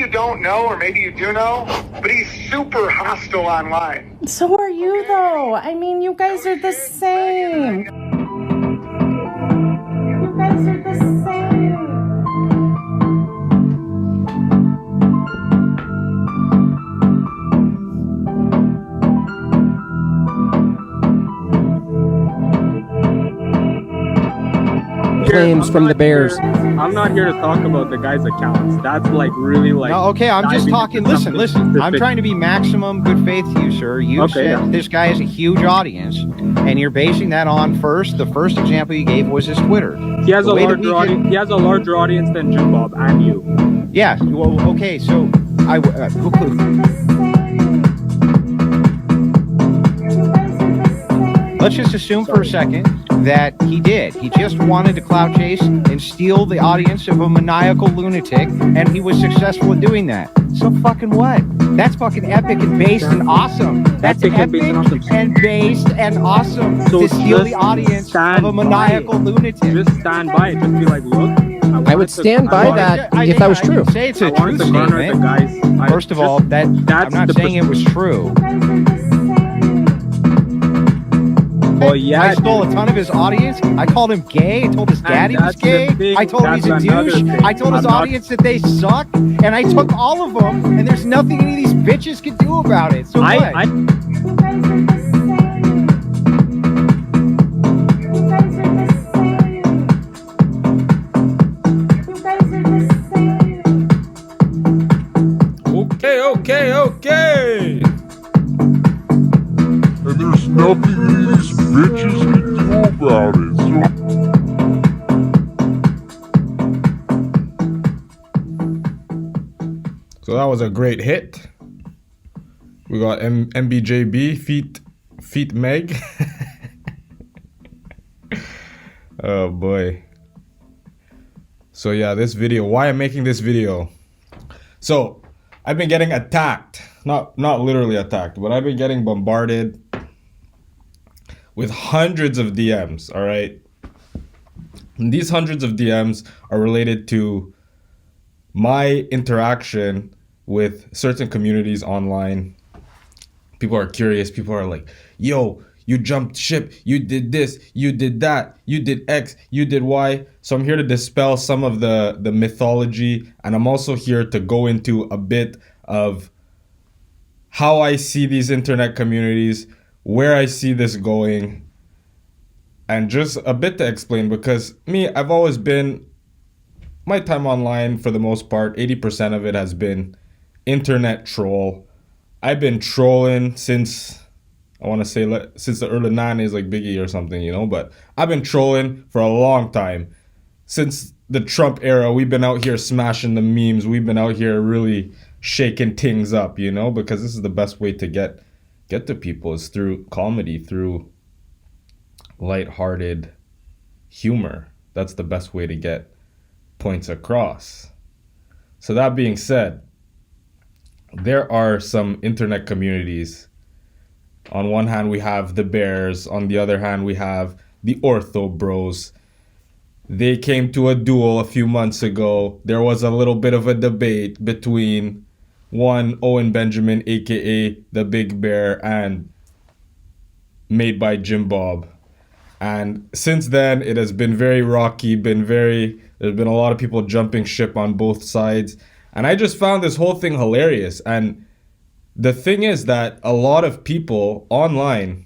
you don't know, or maybe you do know, but he's super hostile online. So are you, though. I mean, you guys are the same. You guys are the same. Claims from the Bears. I'm not here to talk about the guy's accounts. That's like really like. No, okay, I'm just talking. Listen. I'm trying to be maximum good faith to you, sir. You said this guy has a huge audience, and you're basing that on the first example you gave was his Twitter. He has a larger audience. He has a larger audience than Jim Bob and you. Yeah. Well, okay. So let's just assume for a second that he did. He just wanted to clout chase and steal the audience of a maniacal lunatic, and he was successful at doing that. So fucking what? That's fucking epic and based and awesome. That's epic and based and awesome So to steal the audience of a maniacal lunatic. Just stand by it. Just be like, look. I would stand by that if that was true. I say it's a true statement. First of all, I'm not saying it was true. Oh yeah, I stole a ton of his audience. I called him gay. I told his daddy was gay. I told him he's a douche. I told his audience that they suck, and I took all of them. And there's nothing any of these bitches can do about it. So what? Okay. And there's nothing these bitches can do about it. So that was a great hit. We got MBJB feet Meg. Oh boy. So yeah, this video. Why I'm making this video? So I've been getting attacked. Not literally attacked, but I've been getting bombarded with hundreds of DMs, all right? And these hundreds of DMs are related to my interaction with certain communities online. People are curious. People are like, yo, you jumped ship. You did this. You did that. You did X. You did Y. So I'm here to dispel some of the mythology. And I'm also here to go into a bit of how I see these internet communities, where I see this going, and just a bit to explain, because I've always been, my time online for the most part, 80% of it has been internet troll. I've been trolling since, I want to say, since the early 90s, like Biggie or something, you know, but I've been trolling for a long time. Since the Trump era, we've been out here smashing the memes. We've been out here really shaking things up, you know, because this is the best way to get to people, is through comedy, through lighthearted humor. That's the best way to get points across. So that being said, there are some internet communities. On one hand, we have the Bears. On the other hand, we have the Ortho Bros. They came to a duel a few months ago. There was a little bit of a debate between one Owen Benjamin, aka the Big Bear, and Made by Jim Bob. And since then, it has been very rocky, there's been a lot of people jumping ship on both sides. And I just found this whole thing hilarious. And the thing is that a lot of people online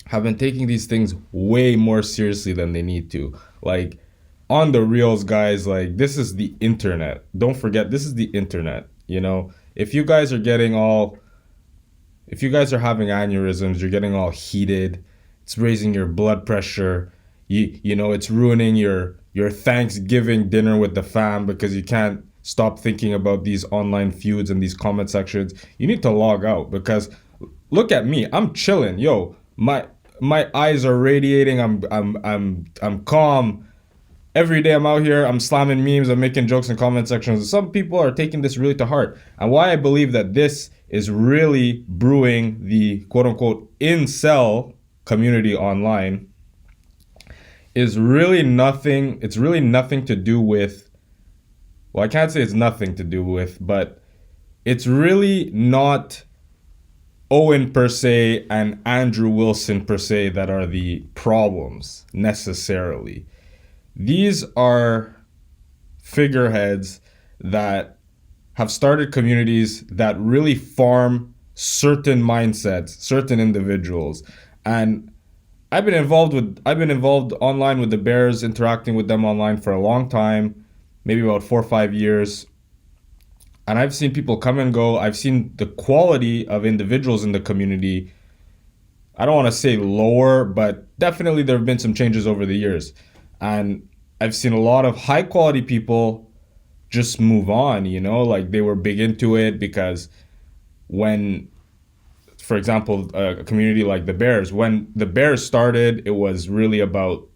have been taking these things way more seriously than they need to. Like, on the reals, guys, like, this is the internet. Don't forget, this is the internet, you know? If you guys are having aneurysms, you're getting all heated, it's raising your blood pressure, you know, it's ruining your Thanksgiving dinner with the fam because you can't stop thinking about these online feuds and these comment sections. You need to log out, because look at me, I'm chilling. Yo, my eyes are radiating. I'm calm. Every day I'm out here, I'm slamming memes, I'm making jokes in comment sections. Some people are taking this really to heart. And why I believe that this is really brewing the quote-unquote incel community online is really nothing. It's really nothing to do with, well, I can't say it's nothing to do with, but it's really not Owen per se and Andrew Wilson per se that are the problems necessarily. These are figureheads that have started communities that really farm certain mindsets, certain individuals. And I've been involved online with the Bears, interacting with them online for a long time, maybe about 4 or 5 years. And I've seen people come and go. I've seen the quality of individuals in the community, I don't want to say lower, but definitely there have been some changes over the years. And I've seen a lot of high quality people just move on, you know, like they were big into it because when, for example, a community like the Bears, when the Bears started, it was really about,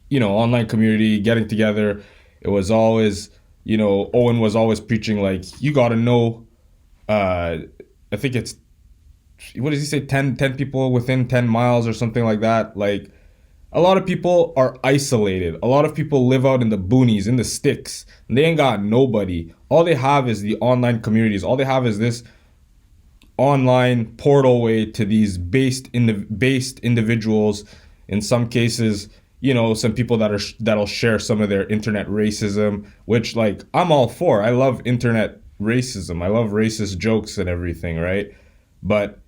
you know, online community, getting together. It was always, you know, Owen was always preaching like, you got to know, I think it's, what does he say, 10 people within 10 miles or something like that. Like, a lot of people are isolated. A lot of people live out in the boonies, in the sticks, and they ain't got nobody. All they have is the online communities. All they have is this online portal way to these based individuals. In some cases, you know, some people that'll share some of their internet racism, which, like, I'm all for. I love internet racism. I love racist jokes and everything, right? But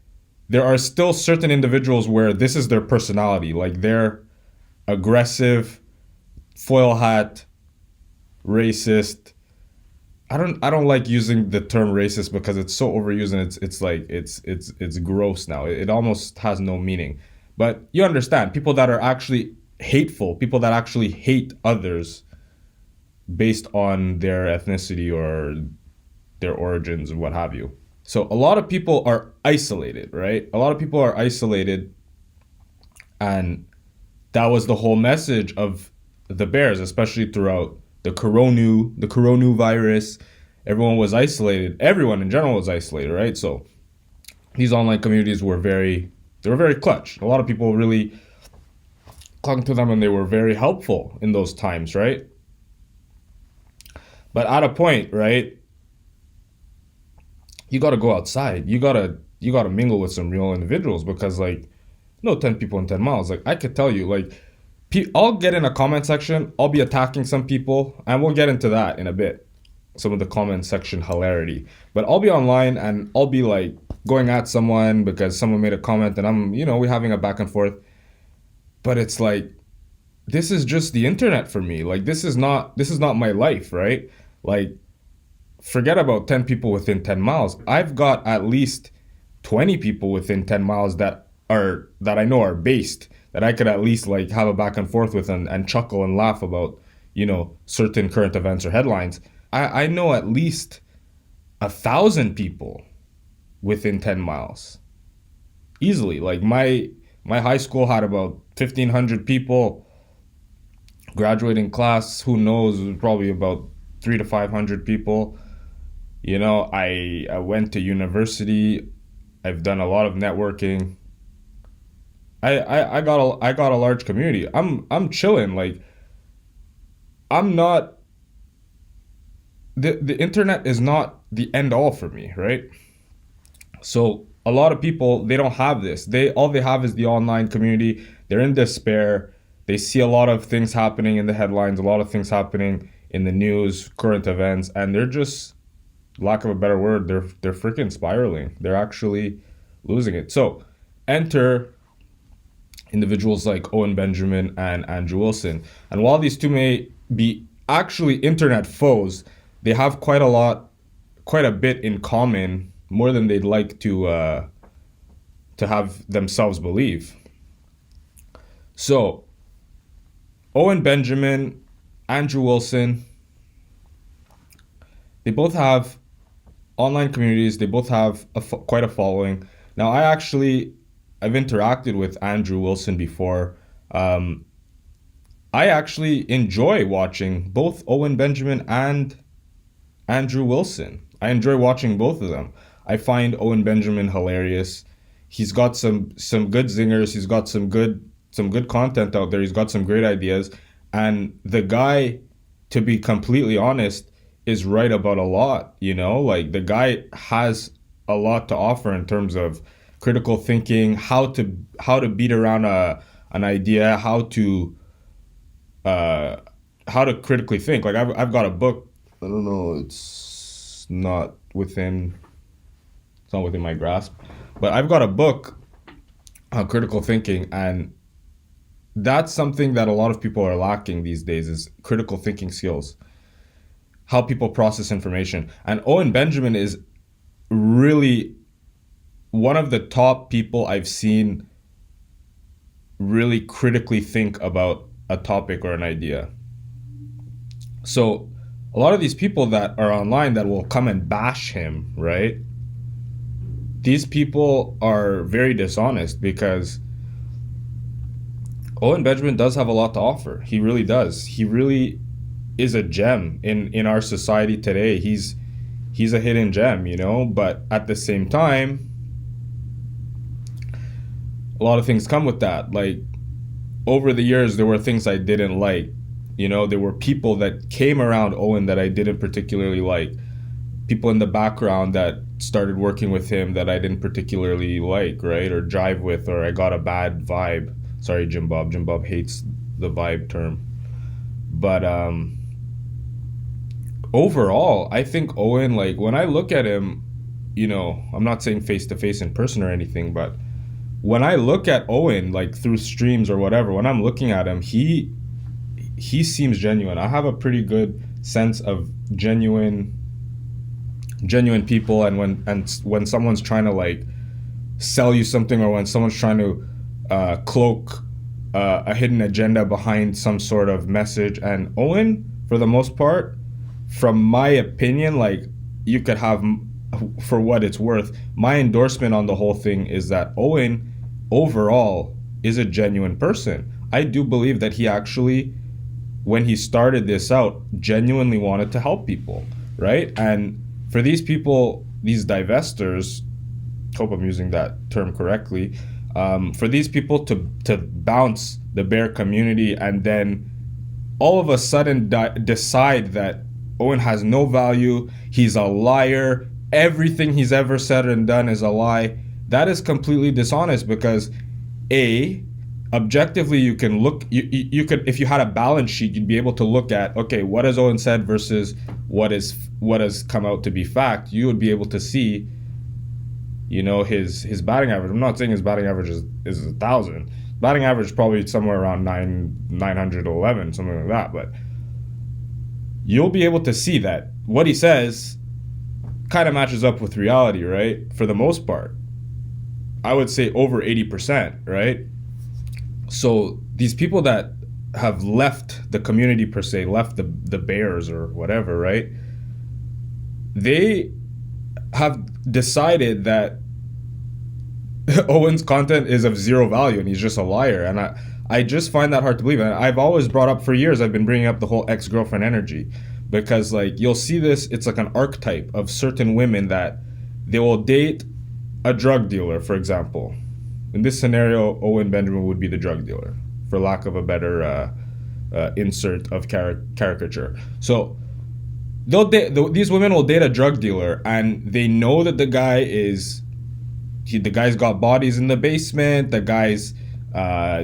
there are still certain individuals where this is their personality. Like, they're aggressive, foil hat, racist. I don't like using the term racist because it's so overused and it's like it's gross now. It almost has no meaning. But you understand, people that are actually hateful, people that actually hate others based on their ethnicity or their origins or what have you. So a lot of people are isolated, right? A lot of people are isolated, and that was the whole message of the Bears, especially throughout the coronavirus. Everyone was isolated. Everyone in general was isolated, right? So these online communities were very clutch. A lot of people really clung to them, and they were very helpful in those times, right? But at a point, right, you got to go outside. You got to mingle with some real individuals, because, like, no 10 people in 10 miles. Like, I could tell you, like, I'll get in a comment section, I'll be attacking some people, and we'll get into that in a bit, some of the comment section hilarity. But I'll be online and I'll be like going at someone because someone made a comment, and I'm, you know, we're having a back and forth. But it's like, this is just the internet for me. Like, this is not my life, right? Like, forget about 10 people within 10 miles. I've got at least 20 people within 10 miles that I know are based, that I could at least, like, have a back and forth with and chuckle and laugh about, you know, certain current events or headlines. I know at least 1,000 people within 10 miles. Easily. Like, my high school had about 1,500 people. Graduating class, who knows, it was probably about 300 to 500 people. You know, I went to university. I've done a lot of networking. I got a large community. I'm chilling. Like, I'm not, the internet is not the end all for me, right? So a lot of people, they don't have this. All they have is the online community. They're in despair. They see a lot of things happening in the headlines, a lot of things happening in the news, current events, and they're just, lack of a better word, they're freaking spiraling. They're actually losing it. So enter individuals like Owen Benjamin and Andrew Wilson. And while these two may be actually internet foes, they have quite a bit in common, more than they'd like to have themselves believe. So Owen Benjamin, Andrew Wilson, they both have online communities. They both have quite a following. Now, I've interacted with Andrew Wilson before. I actually enjoy watching both Owen Benjamin and Andrew Wilson. I enjoy watching both of them. I find Owen Benjamin hilarious. He's got some good zingers. He's got some good content out there. He's got some great ideas. And the guy, to be completely honest, is right about a lot, you know? Like the guy has a lot to offer in terms of critical thinking, how to beat around an idea, how to critically think. Like I've got a book. I don't know, it's not within my grasp, but I've got a book on critical thinking, and that's something that a lot of people are lacking these days, is critical thinking skills, how people process information. And Owen Benjamin is really one of the top people I've seen really critically think about a topic or an idea. So a lot of these people that are online that will come and bash him, right? These people are very dishonest, because Owen Benjamin does have a lot to offer. He really does. He really is a gem in our society today. He's a hidden gem, you know, but at the same time, a lot of things come with that. Like over the years, there were things I didn't like. You know, there were people that came around Owen that I didn't particularly like. People in the background that started working with him that I didn't particularly like, right? Or jive with, or I got a bad vibe. Sorry, Jim Bob. Jim Bob hates the vibe term. But overall, I think Owen, like when I look at him, you know, I'm not saying face to face in person or anything, but when I look at Owen, like through streams or whatever, when I'm looking at him, he seems genuine. I have a pretty good sense of genuine people, and when someone's trying to like sell you something, or when someone's trying to cloak a hidden agenda behind some sort of message. And Owen, for the most part, from my opinion, like you could have, for what it's worth, my endorsement on the whole thing is that Owen overall is a genuine person. I do believe that he actually, when he started this out, genuinely wanted to help people, right? And for these people, these divestors, hope I'm using that term correctly, for these people to bounce the bear community and then all of a sudden decide that Owen has no value, he's a liar, everything he's ever said and done is a lie, that is completely dishonest. Because objectively, you can look, you could, if you had a balance sheet, you'd be able to look at, okay, what has Owen said versus what has come out to be fact. You would be able to see, you know, his batting average. I'm not saying his batting average is 1,000. Batting average is probably somewhere around 911, something like that. But you'll be able to see that what he says kind of matches up with reality, right? For the most part, I would say over 80%, right? So these people that have left the community per se, left the Bears or whatever, right? They have decided that Owen's content is of zero value and he's just a liar. And I just find that hard to believe. And I've always brought up for years, I've been bringing up the whole ex-girlfriend energy, because like you'll see this, it's like an archetype of certain women that they will date a drug dealer, for example. In this scenario, Owen Benjamin would be the drug dealer, for lack of a better insert of caricature. So these women will date a drug dealer, and they know that the guy's got bodies in the basement, the guy's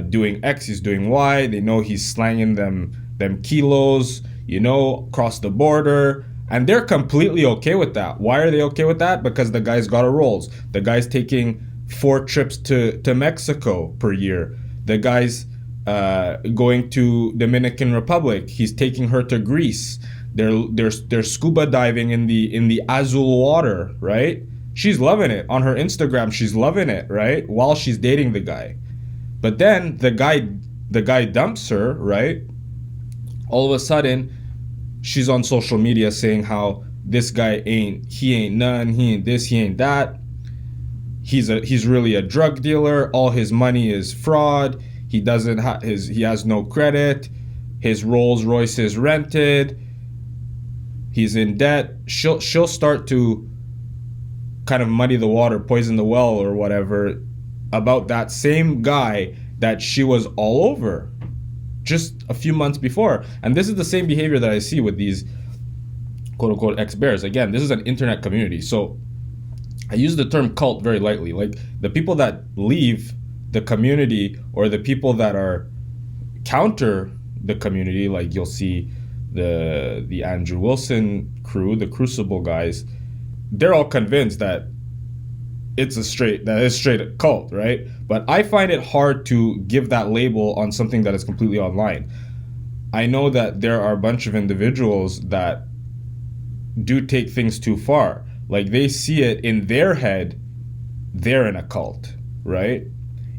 doing X, he's doing Y, they know he's slanging them kilos, you know, across the border, and they're completely okay with that. Why are they okay with that? Because the guy's got a rolls. The guy's taking 4 trips to Mexico per year. The guy's going to Dominican Republic. He's taking her to Greece. They're scuba diving in the azul water, right? She's loving it. On her Instagram, she's loving it, right? While she's dating the guy. But then the guy dumps her, right? All of a sudden, she's on social media saying how this guy ain't none, he ain't this, he ain't that. He's really a drug dealer. All his money is fraud. He has no credit. His Rolls Royce is rented. He's in debt. She'll start to kind of muddy the water, poison the well or whatever about that same guy that she was all over just a few months before. And this is the same behavior that I see with these quote unquote ex-bears. Again, this is an internet community, so I use the term cult very lightly. Like the people that leave the community or the people that are counter the community, like you'll see the Andrew Wilson crew, the Crucible guys, they're all convinced that it's straight cult, right? But I find it hard to give that label on something that is completely online. I know that there are a bunch of individuals that do take things too far. Like they see it in their head, they're in a cult, right?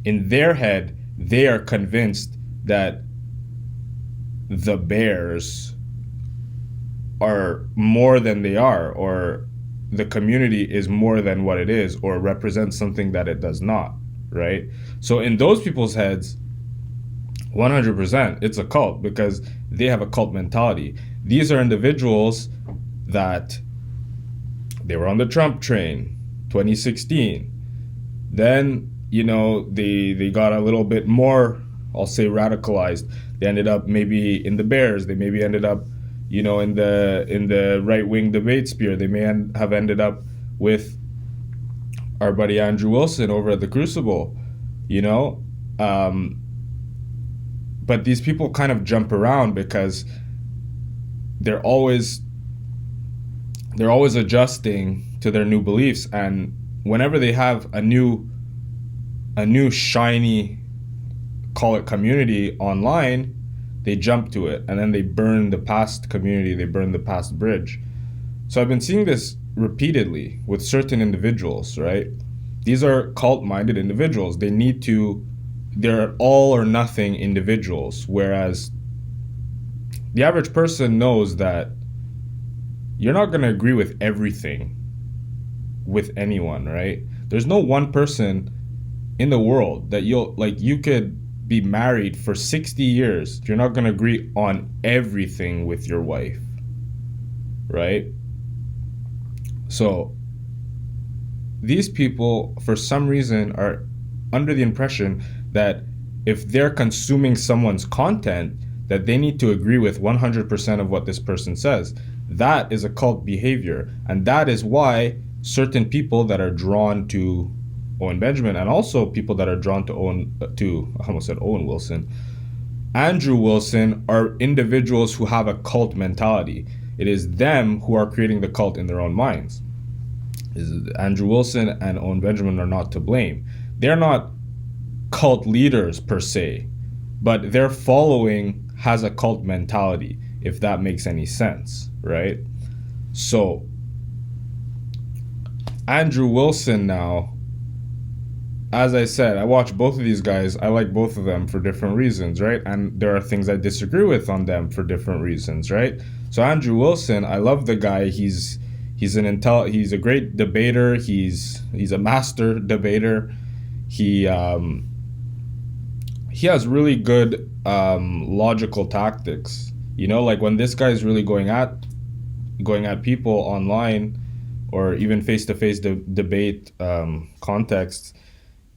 In their head, they are convinced that the bears are more than they are, or the community is more than what it is, or represents something that it does not, right? So in those people's heads, 100% it's a cult because they have a cult mentality. These are individuals that they were on the Trump train 2016. Then, they got a little bit more, I'll say, radicalized. They ended up maybe in the Bears. They maybe ended up, in the right-wing debate sphere. They may have ended up with our buddy Andrew Wilson over at the Crucible, But these people kind of jump around because they're always adjusting to their new beliefs, and whenever they have a new shiny, call it community online, they jump to it and then they burn the past community, they burn the past bridge. So I've been seeing this repeatedly with certain individuals, right? These are cult-minded individuals. They're all or nothing individuals, whereas the average person knows that you're not going to agree with everything with anyone, right? There's no one person in the world that you could be married for 60 years. You're not going to agree on everything with your wife, right? So these people, for some reason, are under the impression that if they're consuming someone's content, that they need to agree with 100% of what this person says. That is a cult behavior, and that is why certain people that are drawn to Owen Benjamin, and also people that are drawn to Owen Wilson, Andrew Wilson, are individuals who have a cult mentality. It is them who are creating the cult in their own minds. Andrew Wilson and Owen Benjamin are not to blame. They're not cult leaders per se, but their following has a cult mentality, if that makes any sense, right? So Andrew Wilson now, as I said, I watch both of these guys. I like both of them for different reasons, right? And there are things I disagree with on them for different reasons, right? So Andrew Wilson, I love the guy. He's a great debater. He's a master debater. He has really good logical tactics. Like when this guy is really going at people online, or even face-to-face debate contexts,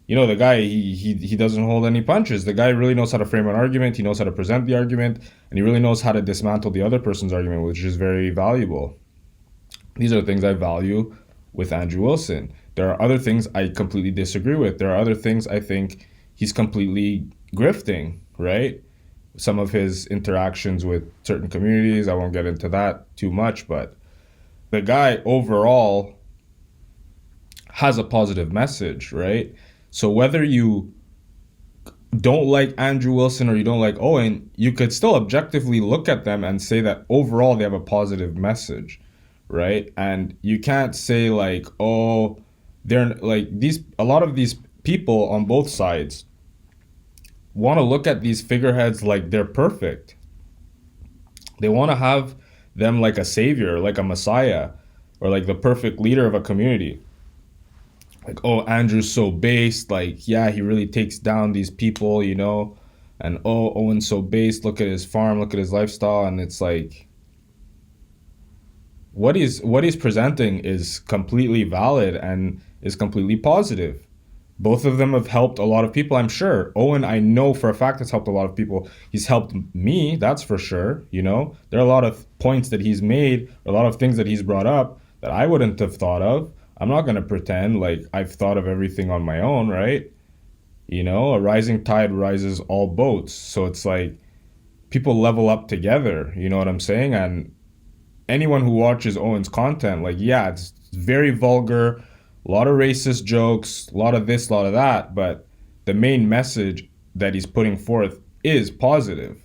the guy, he doesn't hold any punches. The guy really knows how to frame an argument. He knows how to present the argument, and he really knows how to dismantle the other person's argument, which is very valuable. These are things I value with Andrew Wilson. There are other things I completely disagree with. There are other things I think he's completely grifting, right? Some of his interactions with certain communities, I won't get into that too much, but the guy overall has a positive message, right? So whether you don't like Andrew Wilson or you don't like Owen, you could still objectively look at them and say that overall they have a positive message, right? And you can't say like, oh, they're like a lot of these people on both sides want to look at these figureheads like they're perfect. They want to have them like a savior, like a messiah, or like the perfect leader of a community. Like, oh, Andrew's so based, like, yeah, he really takes down these people, and oh, Owen's so based, look at his farm, look at his lifestyle, and it's like, what he's presenting is completely valid and is completely positive, Both of them have helped a lot of people, I'm sure. Owen, I know for a fact, has helped a lot of people. He's helped me, that's for sure. You know, there are a lot of points that he's made, a lot of things that he's brought up that I wouldn't have thought of. I'm not going to pretend like I've thought of everything on my own, right? You know, a rising tide rises all boats. So it's like people level up together, you know what I'm saying? And anyone who watches Owen's content, like, yeah, it's very vulgar, a lot of racist jokes, a lot of this, a lot of that, but the main message that he's putting forth is positive.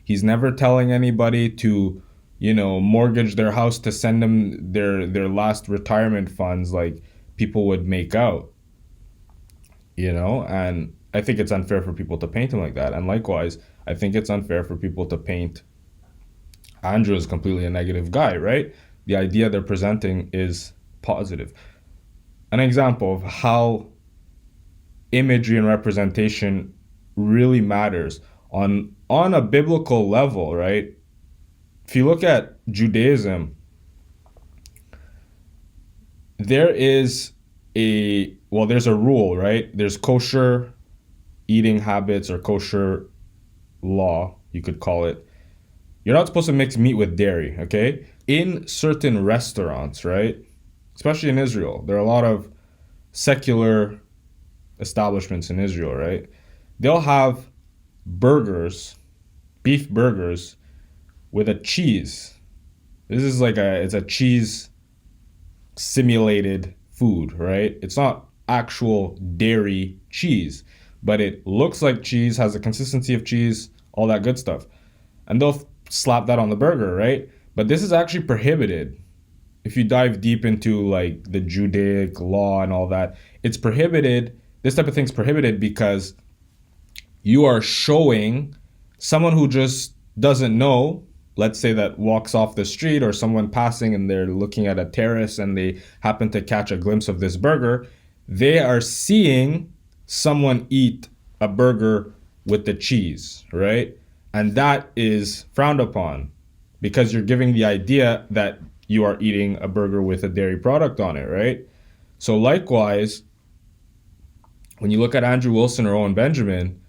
He's never telling anybody to, you know, mortgage their house to send them their last retirement funds like people would make out, you know? And I think it's unfair for people to paint him like that. And likewise, I think it's unfair for people to paint Andrew as completely a negative guy, right? The idea they're presenting is positive. An example of how imagery and representation really matters on a biblical level, right? If you look at Judaism, there's a rule, right? There's kosher eating habits or kosher law, you could call it. You're not supposed to mix meat with dairy, okay? In certain restaurants, right? Especially in Israel, there are a lot of secular establishments in Israel, right? They'll have burgers, beef burgers, with a cheese. This is like it's a cheese simulated food, right? It's not actual dairy cheese, but it looks like cheese, has the consistency of cheese, all that good stuff. And they'll slap that on the burger, right? But this is actually prohibited. If you dive deep into like the Judaic law and all that, it's prohibited. This type of thing's prohibited because you are showing someone who just doesn't know, let's say that walks off the street or someone passing and they're looking at a terrace and they happen to catch a glimpse of this burger, they are seeing someone eat a burger with the cheese, right? And that is frowned upon because you're giving the idea that you are eating a burger with a dairy product on it, right? So likewise, when you look at Andrew Wilson or Owen Benjamin,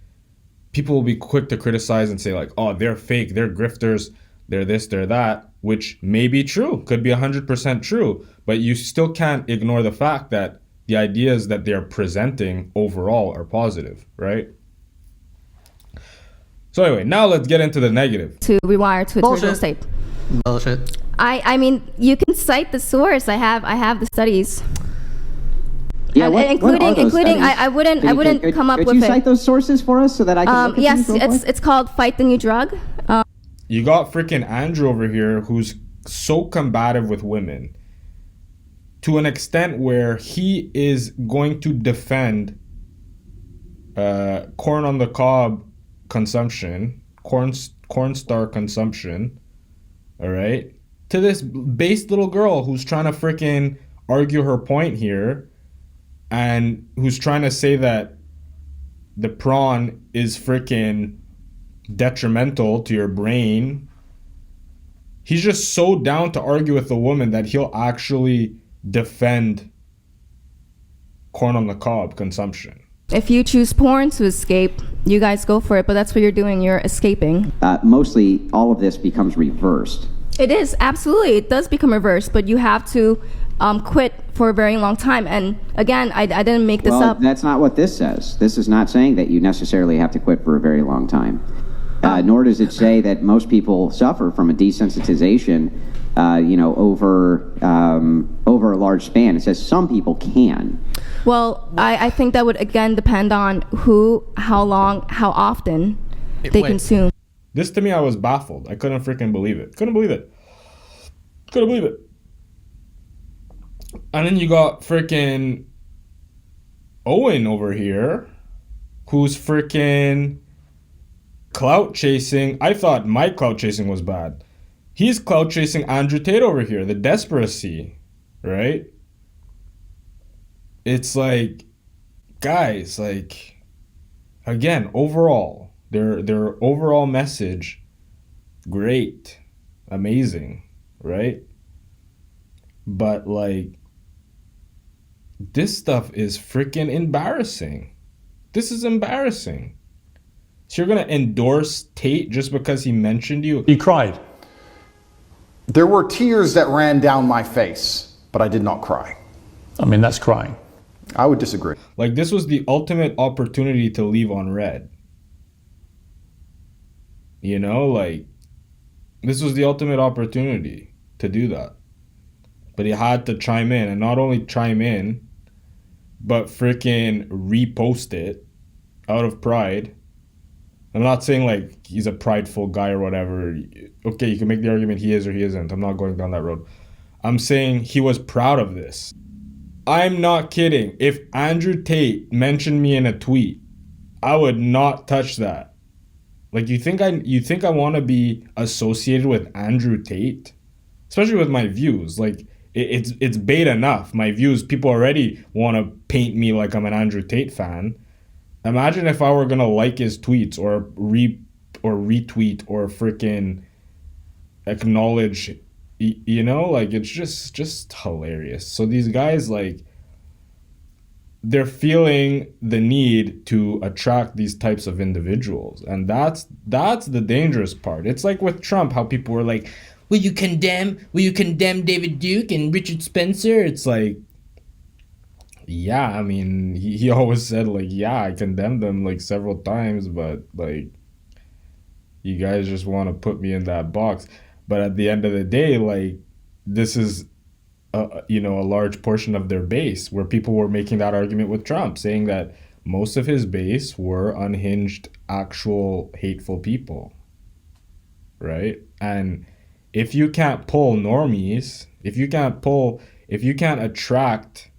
people will be quick to criticize and say like, oh, they're fake, they're grifters, they're this, they're that, which may be true, could be 100% true, but you still can't ignore the fact that the ideas that they're presenting overall are positive, right? So anyway, now let's get into the negative. To rewire to its original state. Bullshit. I mean, you can cite the source. I have the studies. Yeah, including I wouldn't come up with it. Could you cite those sources for us so that I can look at yes, these real quick? it's called Fight the New Drug. You got freaking Andrew over here who's so combative with women to an extent where he is going to defend corn on the cob consumption, cornstarch consumption, all right, to this base little girl who's trying to freaking argue her point here and who's trying to say that the prawn is freaking detrimental to your brain. He's just so down to argue with the woman that he'll actually defend corn on the cob consumption. If you choose porn to escape, you guys go for it, but that's what you're doing. You're escaping. Mostly all of this becomes reversed. It is, absolutely. It does become reversed, but you have to quit for a very long time. And again, I didn't make this up. That's not what this says. This is not saying that you necessarily have to quit for a very long time. Nor does it say that most people suffer from a desensitization, over a large span. It says some people can. Well, I think that would, again, depend on who, how long, how often they consume. This, to me, I was baffled. I couldn't freaking believe it. Couldn't believe it. And then you got freaking Owen over here, who's freaking clout chasing. I thought my clout chasing was bad. He's clout chasing Andrew Tate over here, the desperacy, right? It's like, guys, like, again, overall, their overall message, great, amazing, right? But like, This stuff is freaking embarrassing. This is embarrassing. So you're gonna endorse Tate just because he mentioned you? He cried. There were tears that ran down my face, but I did not cry. I mean, that's crying. I would disagree. Like, this was the ultimate opportunity to leave on red. You know, like, this was the ultimate opportunity to do that. But he had to chime in, and not only chime in, but freaking repost it out of pride. I'm not saying like he's a prideful guy or whatever. Okay, you can make the argument he is or he isn't. I'm not going down that road. I'm saying he was proud of this. I'm not kidding. If Andrew Tate mentioned me in a tweet, I would not touch that. Like, you think I want to be associated with Andrew Tate? Especially with my views. Like, it's bait enough. My views, people already want to paint me like I'm an Andrew Tate fan. Imagine if I were gonna like his tweets or retweet or freaking acknowledge, you know, like, it's just hilarious. So these guys, like, they're feeling the need to attract these types of individuals, and that's the dangerous part. It's like with Trump, how people were like, will you condemn David Duke and Richard Spencer? It's like, yeah, I mean, he always said, like, yeah, I condemned them, like, several times, but, like, you guys just want to put me in that box. But at the end of the day, like, this is, you know, a large portion of their base, where people were making that argument with Trump, saying that most of his base were unhinged, actual hateful people, right? And if you can't pull normies, if you can't attract,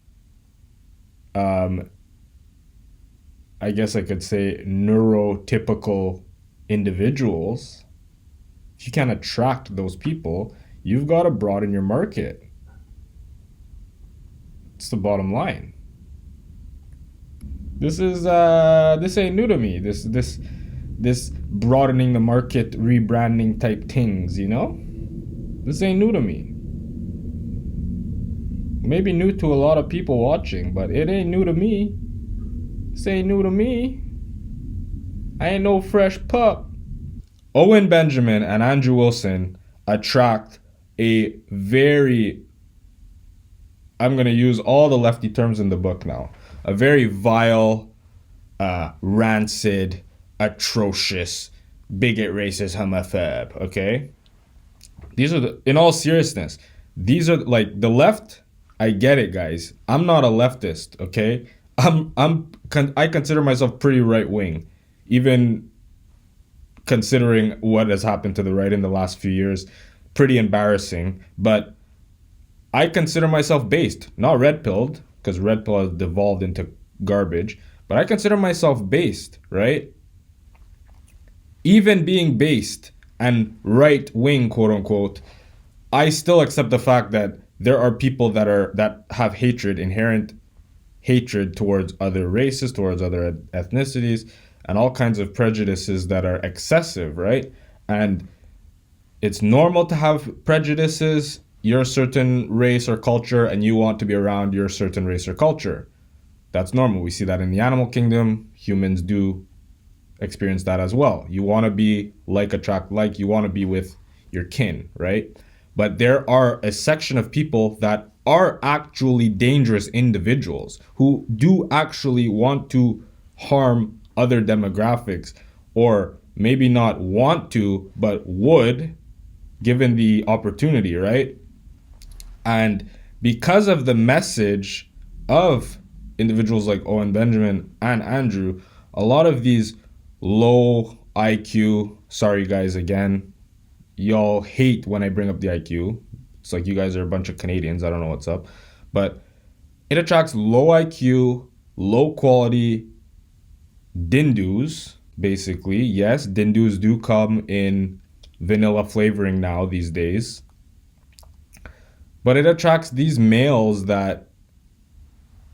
I guess I could say neurotypical individuals, if you can't attract those people, you've got to broaden your market. It's the bottom line. This ain't new to me. This broadening the market, rebranding type things, you know? This ain't new to me. Maybe new to a lot of people watching, but it ain't new to me. This ain't new to me. I ain't no fresh pup. Owen Benjamin and Andrew Wilson attract a very, I'm going to use all the lefty terms in the book now, a very vile, rancid, atrocious, bigot, racist, homophobe, okay? These are, in all seriousness, these are, like, the left, I get it, guys. I'm not a leftist, okay? I consider myself pretty right-wing, even considering what has happened to the right in the last few years. Pretty embarrassing, but I consider myself based, not red-pilled, because red pill has devolved into garbage, but I consider myself based, right? Even being based and right-wing, quote-unquote, I still accept the fact that there are people that have hatred, inherent hatred towards other races, towards other ethnicities, and all kinds of prejudices that are excessive, right? And it's normal to have prejudices. You're a certain race or culture, and you want to be around your certain race or culture. That's normal. We see that in the animal kingdom. Humans do experience that as well. You want to be like, attract like, you want to be with your kin, right? But there are a section of people that are actually dangerous individuals who do actually want to harm other demographics, or maybe not want to, but would, given the opportunity, right? And because of the message of individuals like Owen Benjamin and Andrew, a lot of these low IQ, sorry guys again, y'all hate when I bring up the IQ. It's like you guys are a bunch of Canadians, I don't know what's up. But it attracts low IQ, low quality Dindus, basically. Yes, Dindus do come in vanilla flavoring now these days. But it attracts these males that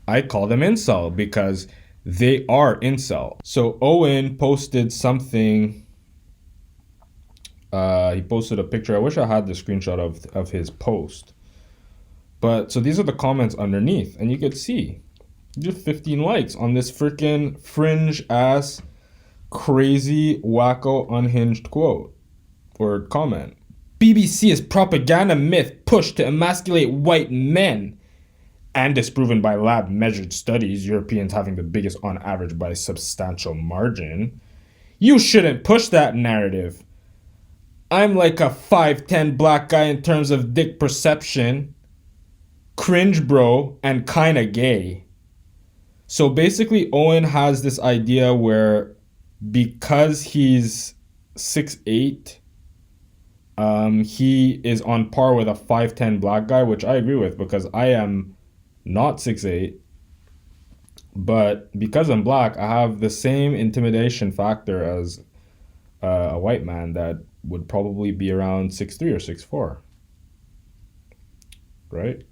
I call them incel, because they are incel. So Owen posted something. He posted a picture. I wish I had the screenshot of his post. But so these are the comments underneath, and you could see just 15 likes on this freaking fringe ass, crazy, wacko, unhinged quote or comment. BBC is propaganda myth pushed to emasculate white men and disproven by lab measured studies, Europeans having the biggest on average by a substantial margin. You shouldn't push that narrative. I'm like a 5'10" black guy in terms of dick perception. Cringe bro and kinda gay. So basically Owen has this idea where because he's 6'8", he is on par with a 5'10" black guy, which I agree with because I am not 6'8", but because I'm black, I have the same intimidation factor as a white man that would probably be around 6'3" or 6'4", right?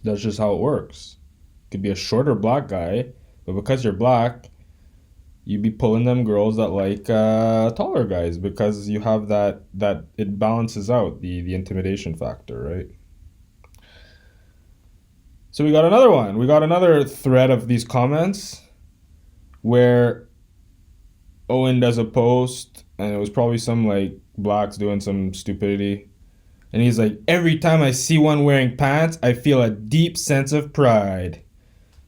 That's just how it works. Could be a shorter black guy, but because you're black, you be pulling them girls that like taller guys because you have that it balances out the intimidation factor, right? So we got another one. We got another thread of these comments where Owen does a post, and it was probably some like blacks doing some stupidity. And he's like, every time I see one wearing pants, I feel a deep sense of pride.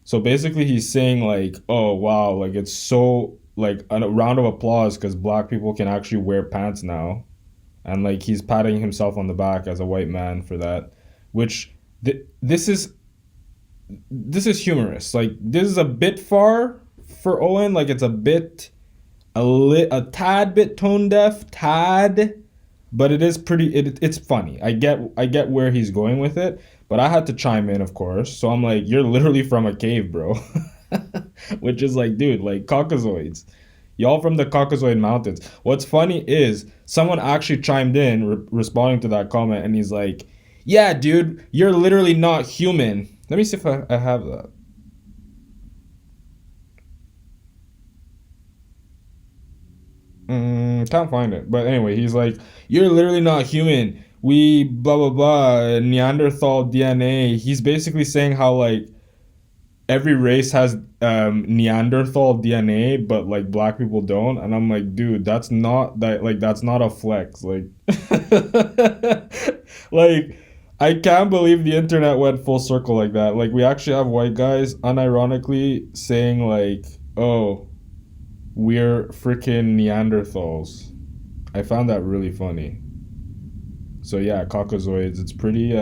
So basically he's saying like, oh wow, like it's so like a round of applause because black people can actually wear pants now. And like he's patting himself on the back as a white man for that, which this is humorous. Like this is a bit far for Owen. Like it's a tad bit tone deaf, but it is pretty, it's funny. I get where he's going with it, but I had to chime in, of course. So I'm like, you're literally from a cave, bro. Which is like, dude, like Caucasoids. Y'all from the Caucasoid Mountains. What's funny is someone actually chimed in responding to that comment, and he's like, yeah, dude, you're literally not human. Let me see if I have that. Can't find it. But anyway, he's like, you're literally not human. We blah blah blah, Neanderthal DNA. He's basically saying how like every race has Neanderthal DNA, but like black people don't. And I'm like, dude, that's not a flex. Like like I can't believe the internet went full circle like that. Like we actually have white guys unironically saying like, oh, we're freaking Neanderthals. I found that really funny. So yeah, Caucasoids, it's pretty,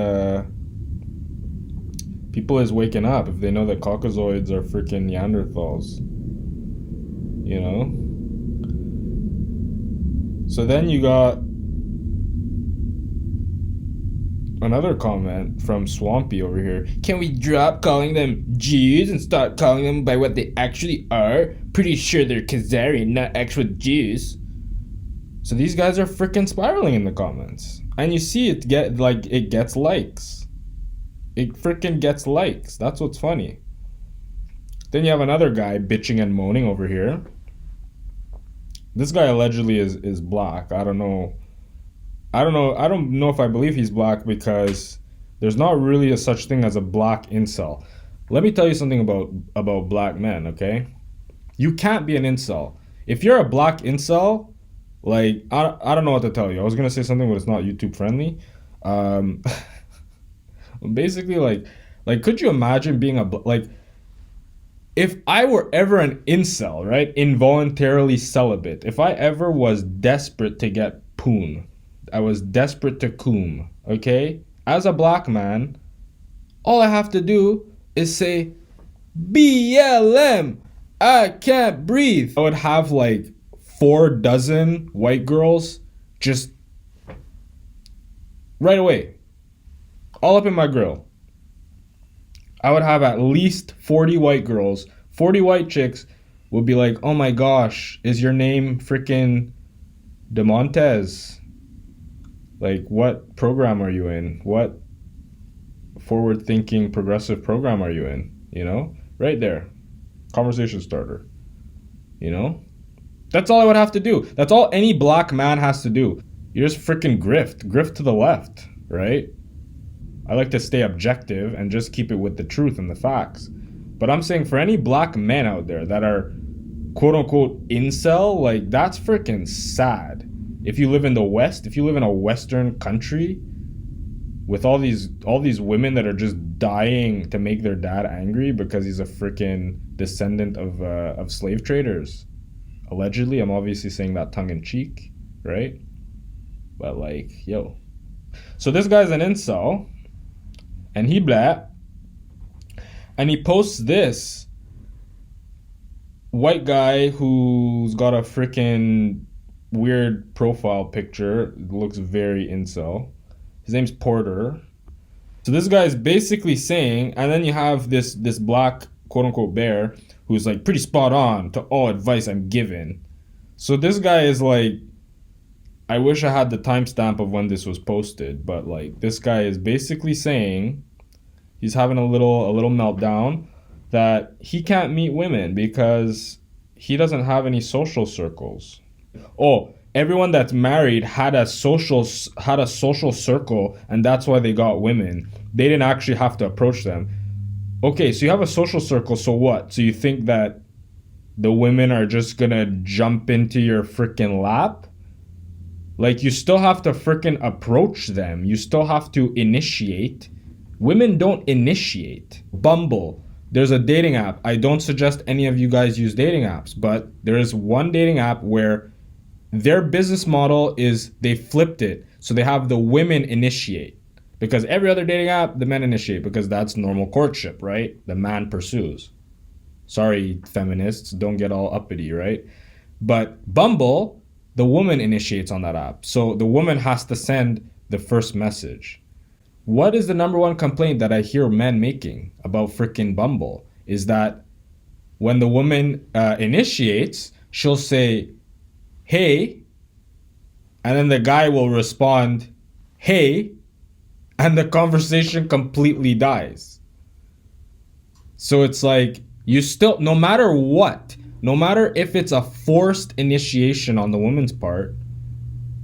people is waking up if they know that Caucasoids are freaking Neanderthals. You know? So then you got another comment from Swampy over here. Can we drop calling them Jews and start calling them by what they actually are? Pretty sure they're Khazarian, not actual Jews. So these guys are freaking spiraling in the comments. And you see it gets likes. It freaking gets likes. That's what's funny. Then you have another guy bitching and moaning over here. This guy allegedly is black. I don't know if I believe he's black because there's not really a such thing as a black incel. Let me tell you something about black men, okay? You can't be an incel. If you're a black incel, like, I don't know what to tell you. I was going to say something, but it's not YouTube friendly. Basically, like, could you imagine being if I were ever an incel, right? Involuntarily celibate. If I ever was desperate to get poon, I was desperate to coom, okay? As a black man, all I have to do is say, BLM, I can't breathe. I would have like 4 dozen white girls just right away, all up in my grill. I would have at least 40 white girls, 40 white chicks would be like, oh my gosh, is your name freaking DeMontez? Like, what program are you in? What forward-thinking progressive program are you in? You know? Right there. Conversation starter. You know? That's all I would have to do. That's all any black man has to do. You just freaking grift. Grift to the left, right? I like to stay objective and just keep it with the truth and the facts. But I'm saying for any black men out there that are quote unquote incel, like that's freaking sad. If you live in the West, if you live in a Western country with all these women that are just dying to make their dad angry because he's a freaking descendant of slave traders. Allegedly, I'm obviously saying that tongue in cheek, right? But like, yo. So this guy's an incel, and he black, and he posts this white guy who's got a freaking weird profile picture. It looks very incel. His name's Porter. So this guy is basically saying, and then you have this black quote unquote bear who's like pretty spot on to all advice I'm given. So this guy is like, I wish I had the timestamp of when this was posted, but like this guy is basically saying he's having a little meltdown that he can't meet women because he doesn't have any social circles. Oh, everyone that's married had a social circle, and that's why they got women. They didn't actually have to approach them. Okay, so you have a social circle, so what? So you think that the women are just gonna jump into your freaking lap? Like, you still have to freaking approach them. You still have to initiate. Women don't initiate. Bumble. There's a dating app. I don't suggest any of you guys use dating apps, but there is one dating app where their business model is they flipped it. So they have the women initiate. Because every other dating app, the men initiate because that's normal courtship, right? The man pursues. Sorry, feminists, don't get all uppity, right? But Bumble, the woman initiates on that app. So the woman has to send the first message. What is the number one complaint that I hear men making about freaking Bumble? Is that when the woman initiates, she'll say, hey, and then the guy will respond, hey, and the conversation completely dies. So it's like, you still, no matter what, no matter if it's a forced initiation on the woman's part,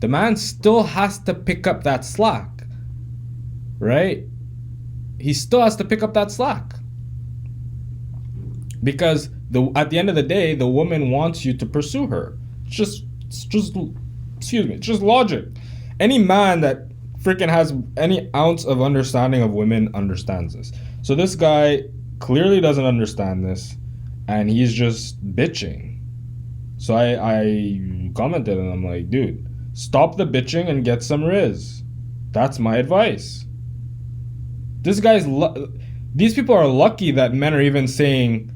the man still has to pick up that slack, right? He still has to pick up that slack. Because at the end of the day, the woman wants you to pursue her. It's just logic. Any man that freaking has any ounce of understanding of women understands this. So this guy clearly doesn't understand this, and he's just bitching. So I commented, and I'm like, dude, stop the bitching and get some riz. That's my advice. These people are lucky that men are even saying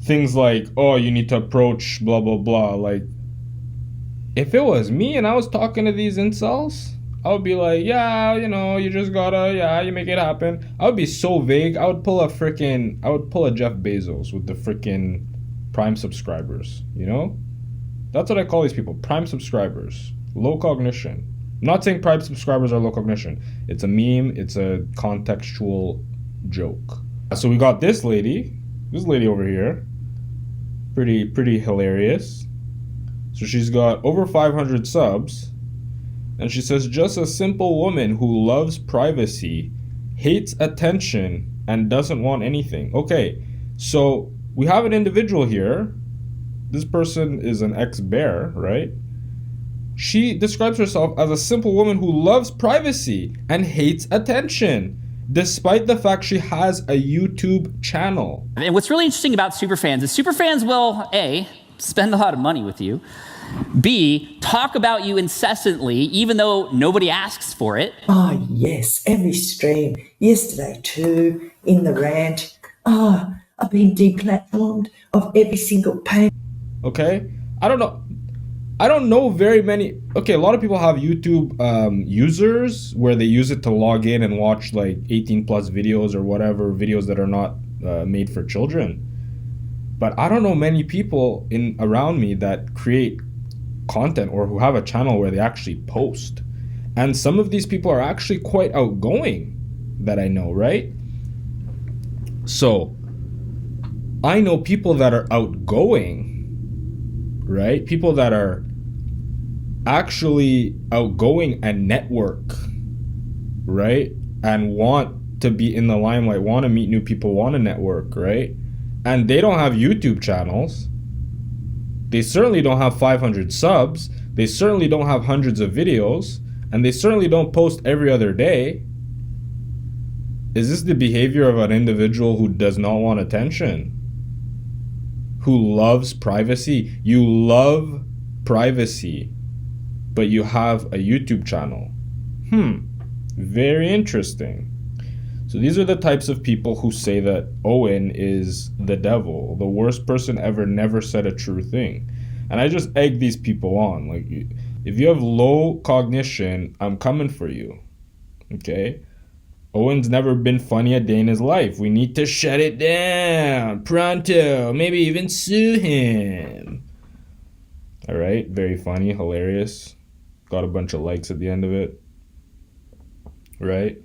things like, oh, you need to approach blah blah blah. Like, if it was me and I was talking to these incels, I would be like, yeah, you know, you just gotta, yeah, you make it happen. I would be so vague. I would pull a Jeff Bezos with the freaking Prime subscribers, you know? That's what I call these people, Prime subscribers. Low cognition. I'm not saying Prime subscribers are low cognition. It's a meme, it's a contextual joke. So we got this lady over here. Pretty hilarious. So she's got over 500 subs. And she says, just a simple woman who loves privacy, hates attention, and doesn't want anything. Okay, so we have an individual here. This person is an ex-bear, right? She describes herself as a simple woman who loves privacy and hates attention, despite the fact she has a YouTube channel. And what's really interesting about superfans is superfans will, A, spend a lot of money with you, B, talk about you incessantly, even though nobody asks for it. Oh, yes, every stream. Yesterday too, in the rant. Oh, I've been deplatformed of every single page. Okay, I don't know very many. Okay, a lot of people have YouTube users where they use it to log in and watch like 18 plus videos or whatever, videos that are not made for children. But I don't know many people around me that create content or who have a channel where they actually post. And some of these people are actually quite outgoing that I know, right? So I know people that are outgoing, right? People that are actually outgoing and network, right? and want to be in the limelight, want to meet new people, want to network, right? And they don't have YouTube channels. They certainly don't have 500 subs. They certainly don't have hundreds of videos. And they certainly don't post every other day. Is this the behavior of an individual who does not want attention? Who loves privacy? You love privacy, but you have a YouTube channel. Very interesting. So these are the types of people who say that Owen is the devil, the worst person ever, never said a true thing. And I just egg these people on. Like, if you have low cognition, I'm coming for you. Okay? Owen's never been funny a day in his life. We need to shut it down. Pronto. Maybe even sue him. Alright? Very funny, hilarious. Got a bunch of likes at the end of it. Right?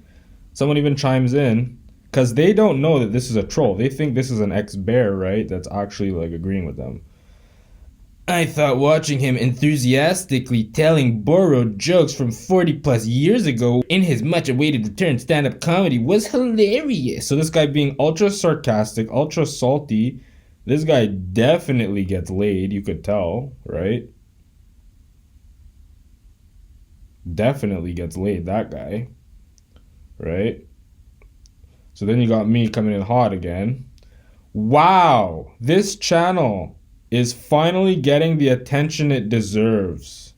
Someone even chimes in, because they don't know that this is a troll. They think this is an ex-bear, right? That's actually like agreeing with them. I thought watching him enthusiastically telling borrowed jokes from 40 plus years ago in his much awaited return stand-up comedy was hilarious. So this guy being ultra sarcastic, ultra salty, this guy definitely gets laid, you could tell, right? Definitely gets laid, that guy. Right? So then you got me coming in hot again. Wow, this channel is finally getting the attention it deserves.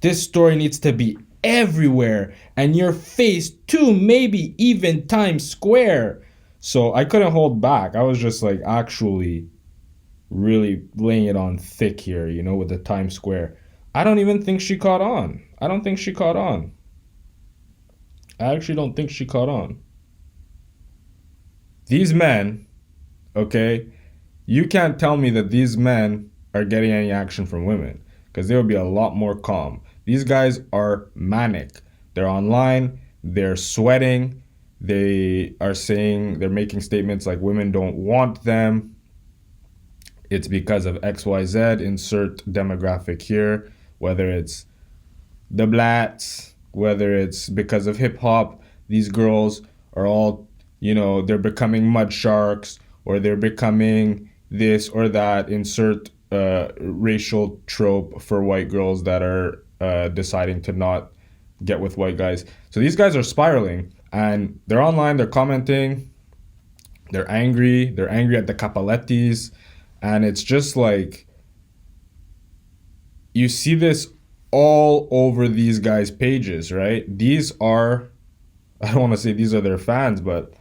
This story needs to be everywhere, and your face too, maybe even Times Square. So I couldn't hold back. I was just like actually really laying it on thick here, you know, with the Times Square. I don't even think she caught on. I don't think she caught on. I actually don't think she caught on. These men, okay, you can't tell me that these men are getting any action from women, because they would be a lot more calm. These guys are manic. They're online, they're sweating, they are saying, they're making statements like women don't want them. It's because of XYZ, insert demographic here, whether it's the blats, whether it's because of hip hop. These girls are all, you know, they're becoming mud sharks, or they're becoming this or that, insert racial trope for white girls that are deciding to not get with white guys. So these guys are spiraling, and they're online, they're commenting, they're angry at the Cappellettis, and it's just like, you see this all over these guys' pages, right? These are, I don't want to say these are their fans, but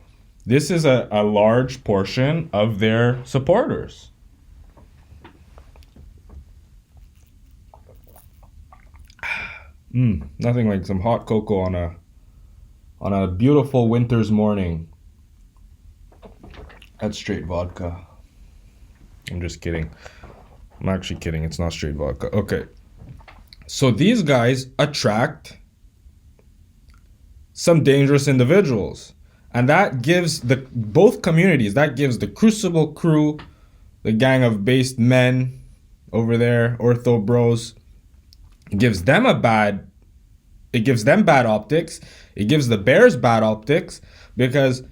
this is a large portion of their supporters. Nothing like some hot cocoa on a beautiful winter's morning. That's straight vodka. I'm just kidding. I'm actually kidding. It's not straight vodka. Okay. So these guys attract some dangerous individuals. And that gives both communities, that gives the Crucible crew, the gang of based men over there, Ortho Bros, it gives them bad optics. It gives the Bears bad optics, because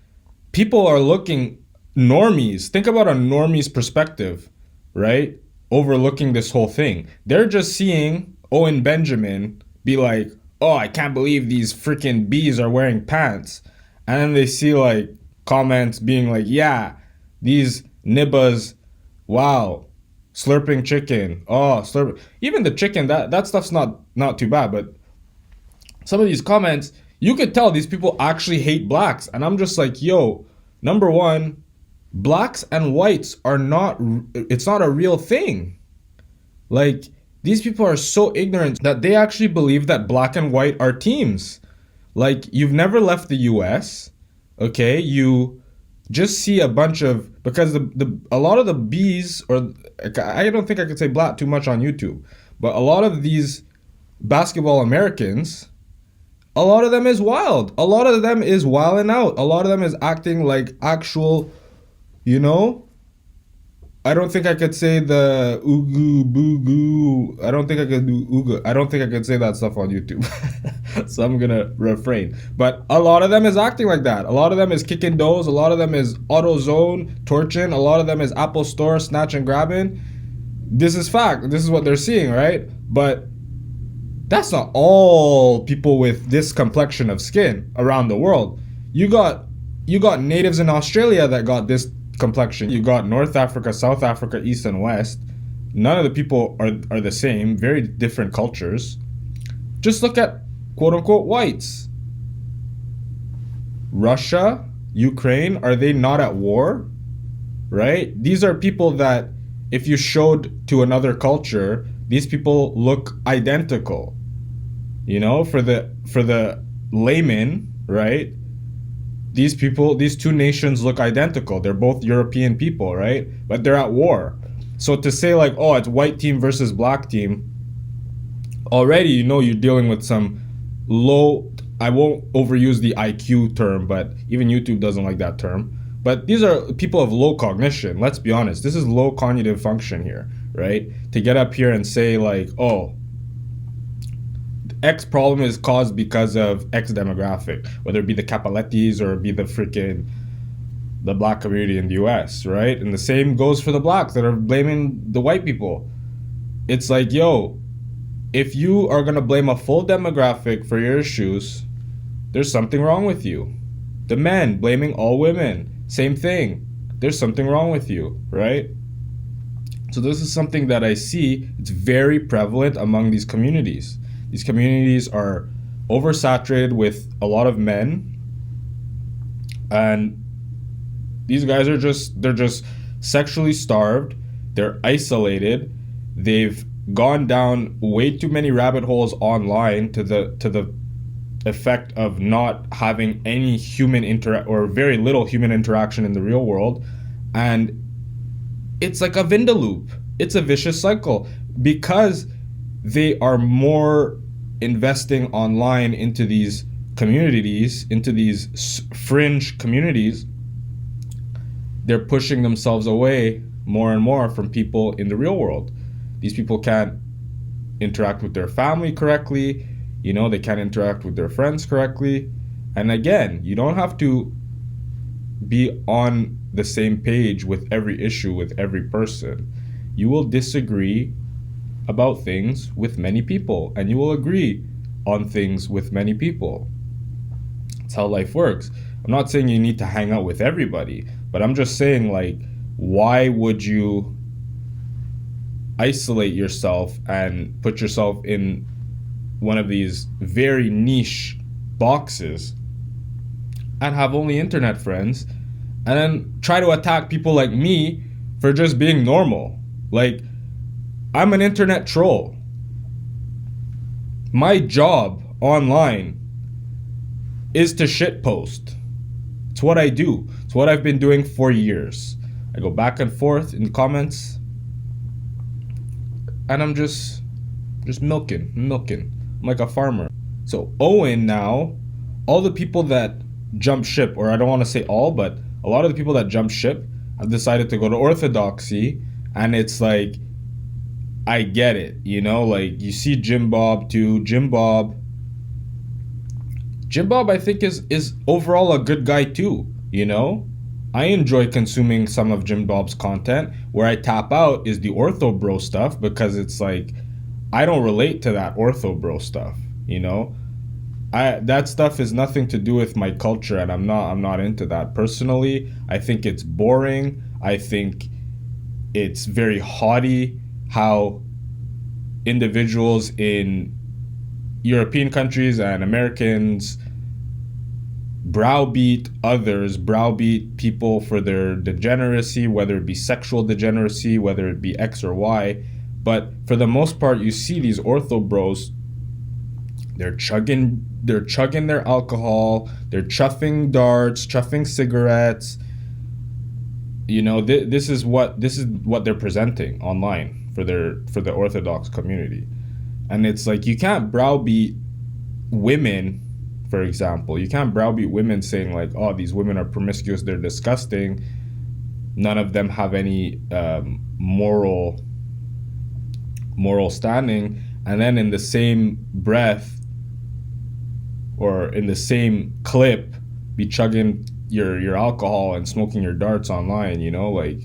people are looking, normies, think about a normie's perspective, right? Overlooking this whole thing. They're just seeing Owen Benjamin be like, oh, I can't believe these freaking bees are wearing pants. And then they see like comments being like, yeah, these nibbas, wow, slurping chicken. Oh, slurp. Even the chicken, that stuff's not too bad. But some of these comments, you could tell these people actually hate blacks. And I'm just like, yo, number one, blacks and whites are not, it's not a real thing. Like, these people are so ignorant that they actually believe that black and white are teams. Like, you've never left the US, okay? You just see a bunch of, because a lot of the bees, or I don't think I could say black too much on YouTube, but a lot of these basketball Americans, a lot of them is wild. A lot of them is wilding out. A lot of them is acting like actual, you know, I don't think I could say the ooga boogoo. I don't think I could do ooga. I don't think I could say that stuff on YouTube. So I'm gonna refrain. But a lot of them is acting like that. A lot of them is kicking doors. A lot of them is AutoZone, torching. A lot of them is Apple Store, snatch and grabbing. This is fact. This is what they're seeing, right? But that's not all people with this complexion of skin around the world. You got natives in Australia that got this complexion. You got North Africa, South Africa, East and West. None of the people are the same. Very different cultures. Just look at quote unquote whites. Russia, Ukraine, are they not at war? Right? These are people that if you showed to another culture, these people look identical. You know, for the layman, right? These people, these two nations look identical. They're both European people, right? But they're at war. So to say like, oh, it's white team versus black team, already you know you're dealing with some low, I won't overuse the IQ term, but even YouTube doesn't like that term. But these are people of low cognition. Let's be honest. This is low cognitive function here, right? To get up here and say like, oh, X problem is caused because of X demographic, whether it be the Capaletis or be the black community in the US, right? And the same goes for the blacks that are blaming the white people. It's like, yo, if you are gonna blame a full demographic for your issues, there's something wrong with you. The men blaming all women, same thing. There's something wrong with you, right? So this is something that I see, it's very prevalent among these communities. These communities are oversaturated with a lot of men, and these guys are they're just sexually starved, they're isolated, they've gone down way too many rabbit holes online to the effect of not having any human or very little human interaction in the real world, and it's like a Vindaloop. It's a vicious cycle because they are more investing online into these communities, into these fringe communities. They're pushing themselves away more and more from people in the real world. These people can't interact with their family correctly. You know, they can't interact with their friends correctly. And again, you don't have to be on the same page with every issue with every person. You will disagree about things with many people, and you will agree on things with many people. That's how life works. I'm not saying you need to hang out with everybody, but I'm just saying, like, why would you isolate yourself and put yourself in one of these very niche boxes and have only internet friends and then try to attack people like me for just being normal? Like, I'm an internet troll. My job online is to shitpost. It's what I do. It's what I've been doing for years. I go back and forth in comments, and I'm just milking. I'm like a farmer. So Owen now, all the people that jump ship, or I don't want to say all, but a lot of the people that jump ship have decided to go to orthodoxy, and it's like, I get it, you know, like you see Jim Bob too. Jim Bob I think is overall a good guy too, you know. I enjoy consuming some of Jim Bob's content. Where I tap out is the ortho bro stuff, because it's like I don't relate to that ortho bro stuff, you know. That stuff is nothing to do with my culture, and I'm not into that personally. I think it's boring. I think it's very haughty how individuals in European countries and Americans browbeat people for their degeneracy, whether it be sexual degeneracy, whether it be X or Y. But for the most part, you see these ortho bros, they're chugging their alcohol, they're chuffing darts, chuffing cigarettes. You know, this is what they're presenting online for the Orthodox community. And it's like, you can't browbeat women, for example. You can't browbeat women saying like, oh, these women are promiscuous, they're disgusting, none of them have any moral standing, and then in the same breath or in the same clip be chugging your alcohol and smoking your darts online, you know? Like,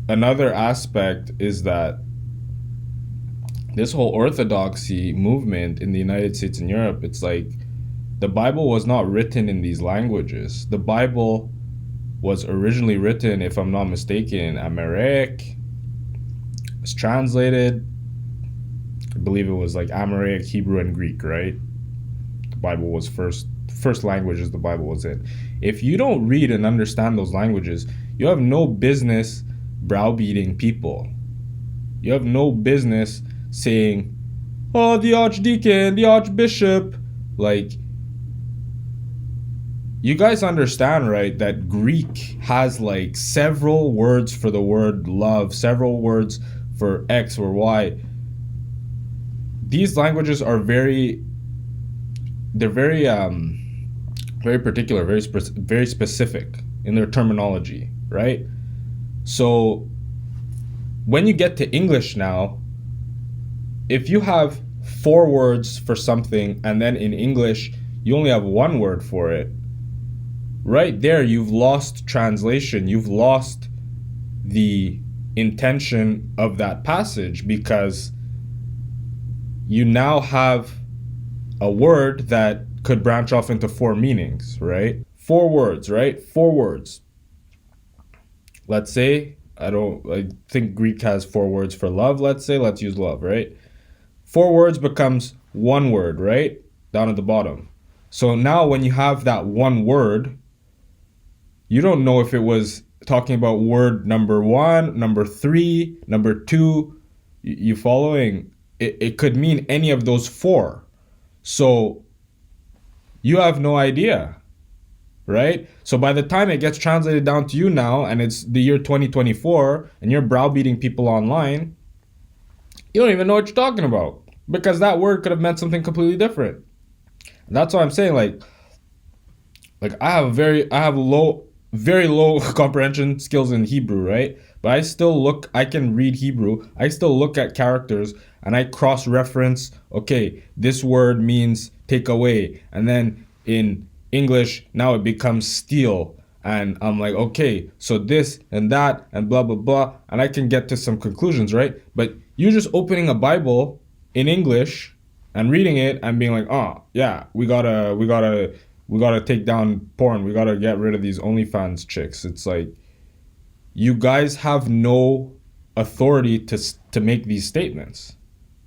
another aspect is that this whole orthodoxy movement in the United States and Europe, it's like the Bible was not written in these languages. The Bible was originally written, if I'm not mistaken, in Amharic. It was translated, I believe it was like Amharic, Hebrew, and Greek, right? The Bible was first languages the Bible was in. If you don't read and understand those languages, you have no business browbeating people. You have no business saying, oh, the archdeacon, the archbishop. Like, you guys understand, right, that Greek has like several words for the word love, several words for X or Y. These languages are very particular, very specific in their terminology, right? So when you get to English now, if you have 4 words for something and then in English you only have 1 word for it, right there you've lost translation, you've lost the intention of that passage, because you now have a word that could branch off into 4 meanings, right? 4 words, right? 4 words. Let's say, I think Greek has 4 words for love, let's use love, right? 4 words becomes 1 word, right? Down at the bottom. So now when you have that 1 word, you don't know if it was talking about word number 1, number 3, number 2. You following? It could mean any of those 4. So you have no idea, right? So by the time it gets translated down to you now, and it's the year 2024, and you're browbeating people online, you don't even know what you're talking about, because that word could have meant something completely different. And that's why I'm saying, like I have very low comprehension skills in Hebrew, right? But I can read Hebrew. I still look at characters and I cross-reference, okay, this word means take away. And then in English, now it becomes steal. And I'm like, okay, so this and that and blah, blah, blah. And I can get to some conclusions, right? But you just opening a Bible in English and reading it and being like, oh, yeah, we gotta take down porn. We gotta get rid of these OnlyFans chicks. It's like, you guys have no authority to make these statements.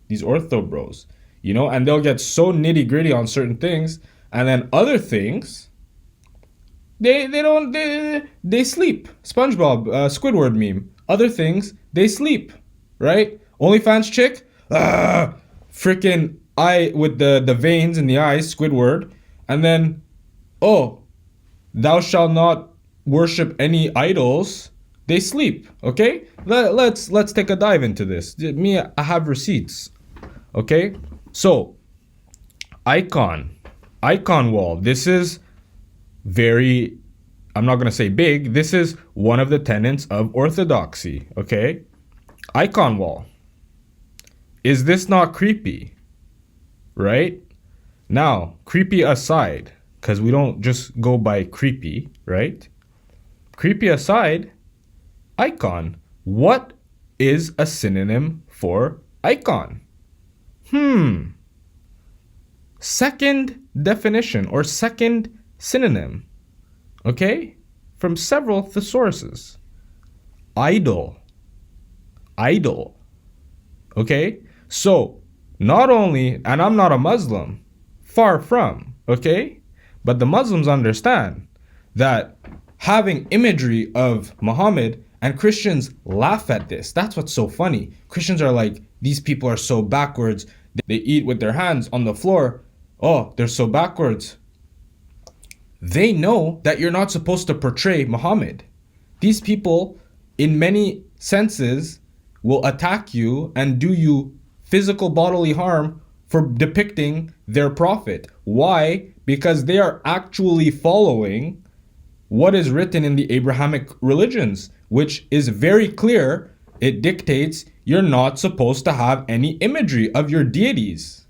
These ortho bros, you know, and they'll get so nitty gritty on certain things, and then other things, they sleep. SpongeBob, Squidward meme. Other things, they sleep, right? OnlyFans chick, freaking eye with the veins in the eyes, Squidward, and then, oh, thou shalt not worship any idols. They sleep, okay? Let's take a dive into this. I have receipts, okay? So, icon wall. This is very, I'm not going to say big. This is one of the tenets of orthodoxy, okay? Icon wall. Is this not creepy? Right? Now, creepy aside, because we don't just go by creepy, right? Creepy aside, icon. What is a synonym for icon? Second definition or second synonym, okay? From several thesaurus. Idol. Okay? So, not only, and I'm not a Muslim, far from, okay? But the Muslims understand that having imagery of Muhammad, and Christians laugh at this. That's what's so funny. Christians are like, these people are so backwards. They eat with their hands on the floor. Oh, they're so backwards. They know that you're not supposed to portray Muhammad. These people, in many senses, will attack you and do you physical bodily harm for depicting their prophet. Why? Because they are actually following what is written in the Abrahamic religions, which is very clear. It dictates you're not supposed to have any imagery of your deities,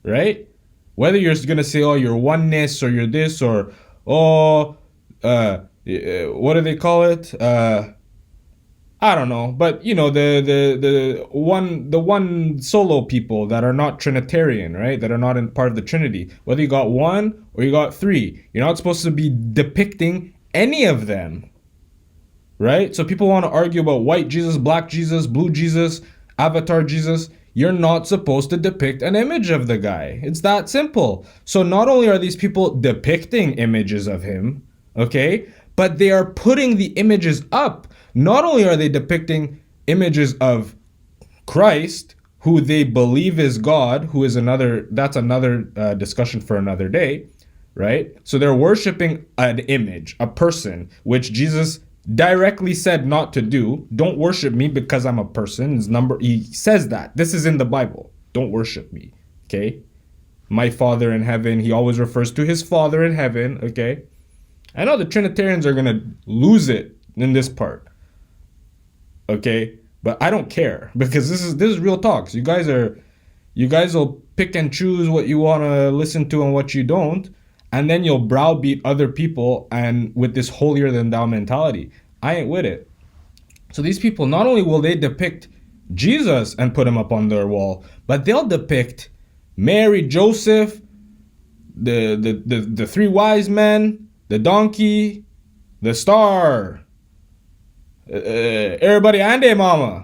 right? Whether you're going to say, oh, you're oneness, or you're this, or, oh, what do they call it? I don't know, but you know, the one solo people that are not Trinitarian, right? That are not in part of the Trinity. Whether you got one or you got three, you're not supposed to be depicting any of them, right? So people want to argue about white Jesus, black Jesus, blue Jesus, avatar Jesus. You're not supposed to depict an image of the guy. It's that simple. So not only are these people depicting images of him, okay, but they are putting the images up. Not only are they depicting images of Christ, who they believe is God, who is that's another discussion for another day, right? So they're worshiping an image, a person, which Jesus directly said not to do. Don't worship me because I'm a person. He says that. This is in the Bible. Don't worship me, okay? My Father in heaven. He always refers to his Father in heaven, okay? I know the Trinitarians are going to lose it in this part. Okay, but I don't care, because this is real talks. You guys will pick and choose what you want to listen to and what you don't, and then you'll browbeat other people and with this holier than thou mentality. I ain't with it. So these people, not only will they depict Jesus and put him up on their wall, but they'll depict Mary, Joseph, the three wise men, the donkey, the star, everybody and their mama,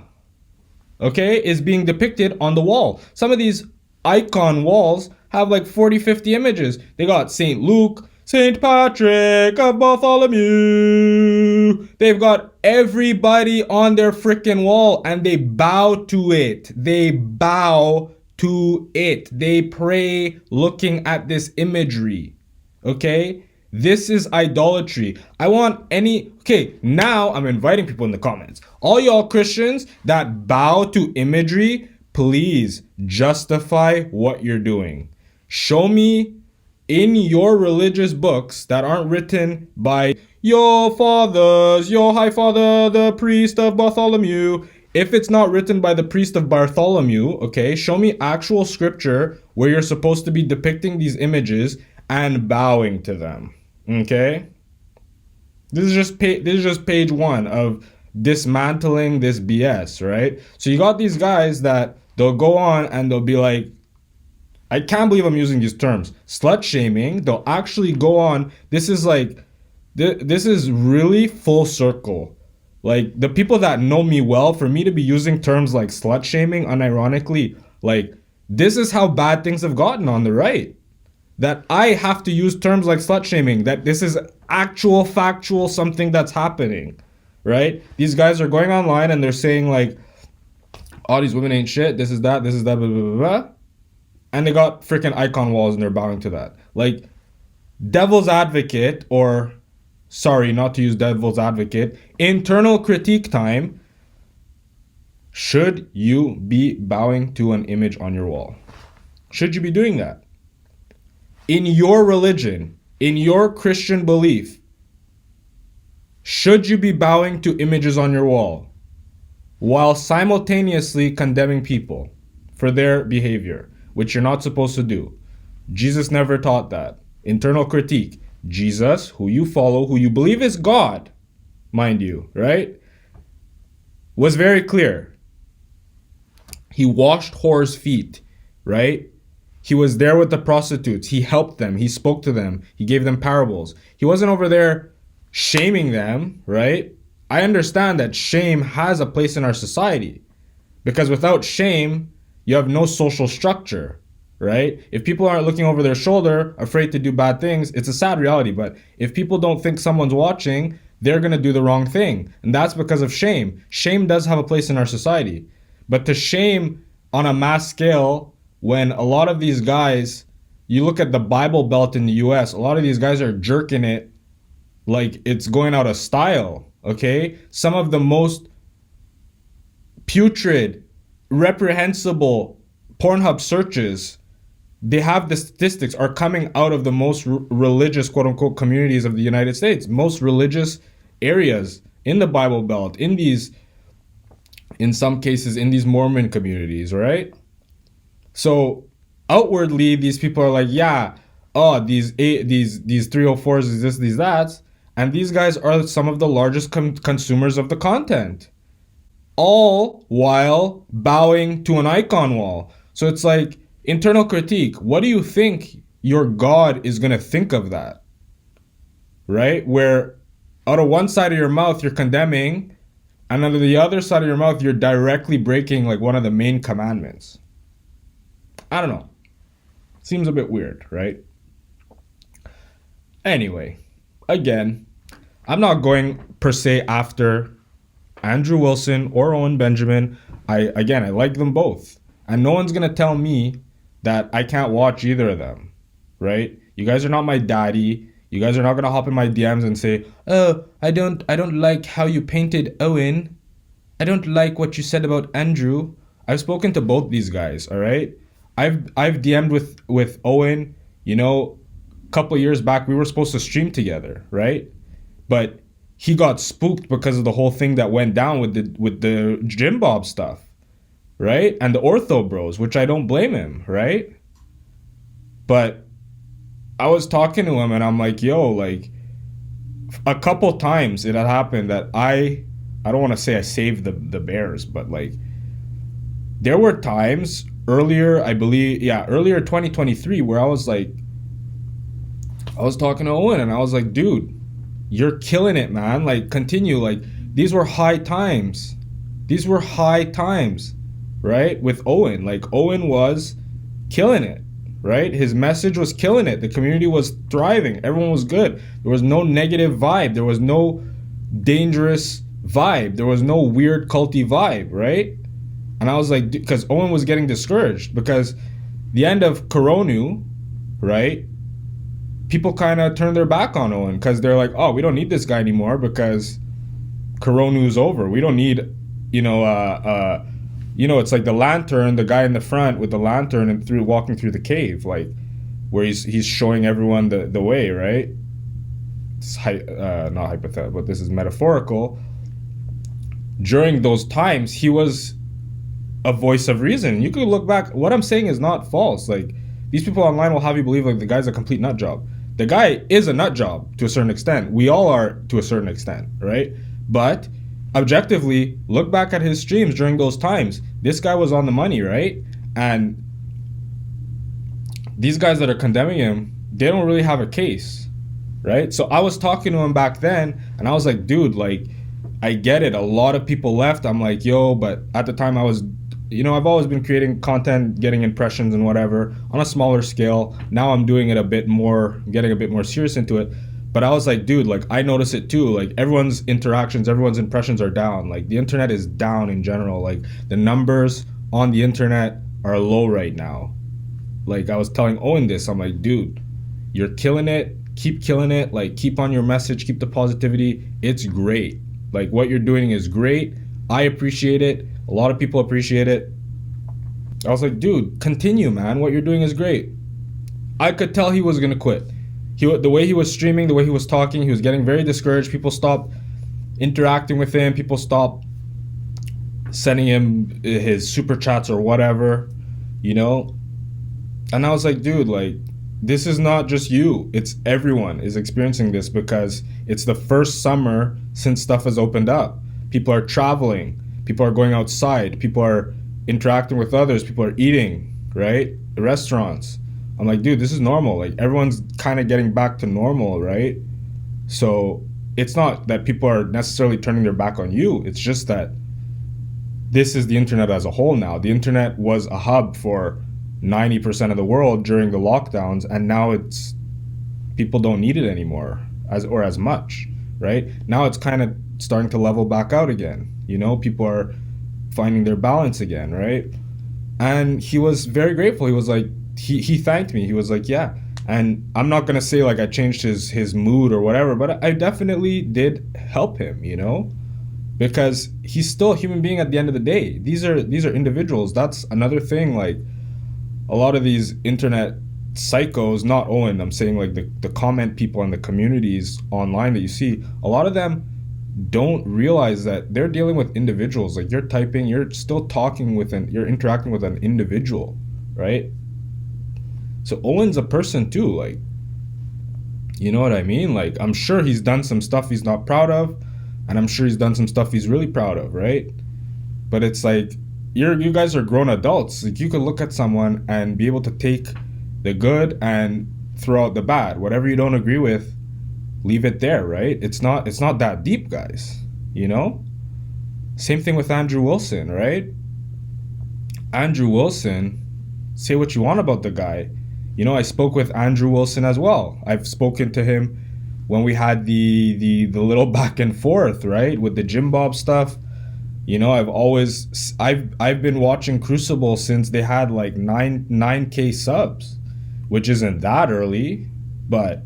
okay, is being depicted on the wall. Some of these icon walls have like 40, 50 images. They got St. Luke, St. Patrick of Bartholomew. They've got everybody on their freaking wall, and they bow to it. They bow to it. They pray looking at this imagery, okay? This is idolatry. Okay, now I'm inviting people in the comments. All y'all Christians that bow to imagery, please justify what you're doing. Show me in your religious books that aren't written by your fathers, your high father, the priest of Bartholomew. If it's not written by the priest of Bartholomew, okay, show me actual scripture where you're supposed to be depicting these images and bowing to them. Okay, this is just page one of dismantling this BS, right? So you got these guys that they'll go on and they'll be like, I can't believe I'm using these terms, slut shaming. They'll actually go on. This is really full circle. Like, the people that know me well, for me to be using terms like slut shaming unironically, like, this is how bad things have gotten on the right. That I have to use terms like slut shaming, that this is actual factual something that's happening, right? These guys are going online and they're saying like, oh, these women ain't shit, this is that, blah, blah, blah, blah. And they got freaking icon walls and they're bowing to that. Like, devil's advocate, or sorry, not to use devil's advocate, internal critique time. Should you be bowing to an image on your wall? Should you be doing that? In your religion, in your Christian belief, should you be bowing to images on your wall while simultaneously condemning people for their behavior, which you're not supposed to do? Jesus never taught that. Internal critique. Jesus, who you follow, who you believe is God, mind you, right, was very clear. He washed whores' feet, right? He was there with the prostitutes. He helped them. He spoke to them. He gave them parables. He wasn't over there shaming them, right? I understand that shame has a place in our society, because without shame, you have no social structure, right? If people aren't looking over their shoulder, afraid to do bad things, it's a sad reality. But if people don't think someone's watching, they're going to do the wrong thing. And that's because of shame. Shame does have a place in our society. But to shame on a mass scale, when a lot of these guys, you look at the Bible Belt in the US, a lot of these guys are jerking it like it's going out of style, okay? Some of the most putrid, reprehensible Pornhub searches they have the statistics are coming out of the most religious, quote unquote, communities of the United States, most religious areas in the Bible Belt, in some cases, in these Mormon communities, right? So outwardly, these people are like, yeah, oh, these 304s, is this, these, that. And these guys are some of the largest consumers of the content, all while bowing to an icon wall. So it's like internal critique. What do you think your God is going to think of that? Right? Where out of one side of your mouth, you're condemning, and out of the other side of your mouth, you're directly breaking like one of the main commandments. I don't know. Seems a bit weird, right? Anyway, again, I'm not going per se after Andrew Wilson or Owen Benjamin. I like them both. And no one's going to tell me that I can't watch either of them, right? You guys are not my daddy. You guys are not going to hop in my DMs and say, oh, I don't like how you painted Owen. I don't like what you said about Andrew. I've spoken to both these guys, all right? I've DM'd with Owen, you know, a couple years back. We were supposed to stream together, right? But he got spooked because of the whole thing that went down with the Jim Bob stuff, right? And the Ortho Bros, which I don't blame him, right? But I was talking to him and I'm like, yo, like a couple times it had happened that I don't want to say I saved the Bears, but like there were times earlier 2023 where I was talking to Owen and I was like, dude, you're killing it, man. Like, continue. Like, these were high times. Right? With Owen. Like, Owen was killing it, right? His message was killing it. The community was thriving. Everyone was good. There was no negative vibe. There was no dangerous vibe. There was no weird culty vibe, right? And I was like, because Owen was getting discouraged because the end of Coronu, right? People kind of turned their back on Owen because they're like, oh, we don't need this guy anymore because Coronu's over. We don't need, it's like the lantern, the guy in the front with the lantern and walking through the cave, like where he's showing everyone the way, right? It's not hypothetical, but this is metaphorical. During those times, he was a voice of reason. You could look back. What I'm saying is not false. Like, these people online will have you believe like the guy's a complete nut job. The guy is a nut job to a certain extent. We all are to a certain extent, right? But objectively, look back at his streams during those times. This guy was on the money, right? And these guys that are condemning him, they don't really have a case, right? So I was talking to him back then, and I was like, dude, like, I get it. A lot of people left. I'm like, yo, but at the time I was, I've always been creating content, getting impressions and whatever on a smaller scale. Now I'm doing it a bit more, getting a bit more serious into it. But I was like, dude, like, I notice it too. Like, everyone's interactions, everyone's impressions are down. Like, the internet is down in general. Like, the numbers on the internet are low right now. Like, I was telling Owen this. I'm like, dude, you're killing it. Keep killing it. Like, keep on your message. Keep the positivity. It's great. Like, what you're doing is great. I appreciate it. A lot of people appreciate it. I was like, dude, continue, man. What you're doing is great. I could tell he was going to quit. The way he was streaming, the way he was talking, he was getting very discouraged. People stopped interacting with him. People stopped sending him his super chats or whatever, And I was like, dude, like, this is not just you. It's everyone is experiencing this because it's the first summer since stuff has opened up. People are traveling. People are going outside. People are interacting with others. People are eating, right? The restaurants. I'm like, dude, this is normal. Like, everyone's kind of getting back to normal, right? So it's not that people are necessarily turning their back on you. It's just that this is the internet as a whole now. The internet was a hub for 90% of the world during the lockdowns, and now people don't need it anymore as much, right? Now it's kind of starting to level back out again. People are finding their balance again, right? And he was very grateful. He was like, he thanked me. He was like, yeah. And I'm not going to say like I changed his mood or whatever, but I definitely did help him, because he's still a human being at the end of the day. These are individuals. That's another thing. Like, a lot of these internet psychos, not Owen, I'm saying like the comment people in the communities online that you see, a lot of them don't realize that they're dealing with individuals. Like, you're typing, you're still talking with you're interacting with an individual, right? So Owen's a person too, like, you know what I mean? Like, I'm sure he's done some stuff he's not proud of, and I'm sure he's done some stuff he's really proud of, right? But it's like, you guys are grown adults. Like, you could look at someone and be able to take the good and throw out the bad. Whatever you don't agree with, leave it there, right? It's not that deep, guys, you know? Same thing with Andrew Wilson, right? Andrew Wilson, say what you want about the guy. You know, I spoke with Andrew Wilson as well. I've spoken to him when we had the little back and forth, right? With the Jim Bob stuff. You know, I've been watching Crucible since they had like 9K subs, which isn't that early, but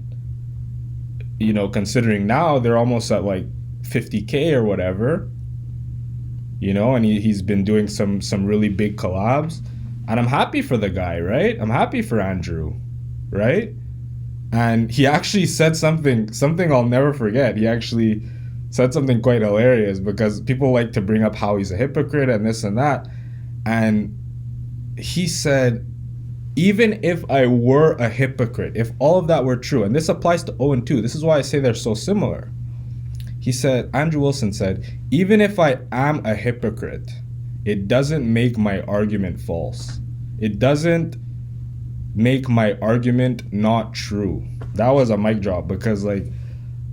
you know, considering now they're almost at like 50K or whatever, you know, and he's been doing some really big collabs, and I'm happy for the guy, right? I'm happy for Andrew, right? And he actually said something I'll never forget. He actually said something quite hilarious, because people like to bring up how he's a hypocrite and this and that. And he said, even if I were a hypocrite, if all of that were true, and this applies to Owen too, this is why I say they're so similar. He said, Andrew Wilson said, even if I am a hypocrite, it doesn't make my argument false. It doesn't make my argument not true. That was a mic drop, because like,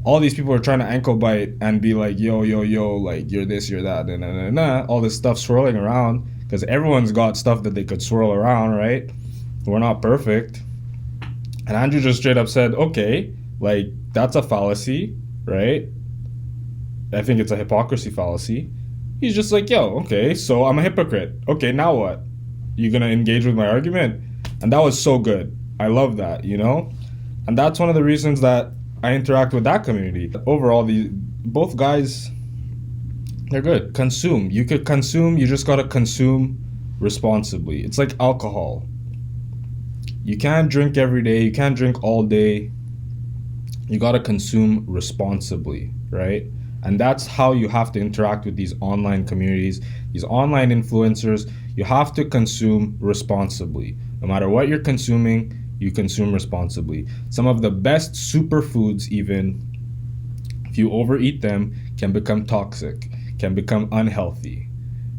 all these people are trying to ankle bite and be like, yo, like, you're this, you're that, all this stuff swirling around, because everyone's got stuff that they could swirl around, right? We're not perfect. And Andrew just straight up said, okay, like, that's a fallacy, right? I think it's a hypocrisy fallacy. He's just like, yo, okay, so I'm a hypocrite. Okay, now what? You gonna engage with my argument? And that was so good. I love that, you know? And that's one of the reasons that I interact with that community. Overall, both guys, they're good. Consume. You could consume, you just gotta consume responsibly. It's like alcohol. You can't drink every day, you can't drink all day. You gotta consume responsibly, right? And that's how you have to interact with these online communities, these online influencers. You have to consume responsibly. No matter what you're consuming, you consume responsibly. Some of the best superfoods, even if you overeat them, can become toxic, can become unhealthy,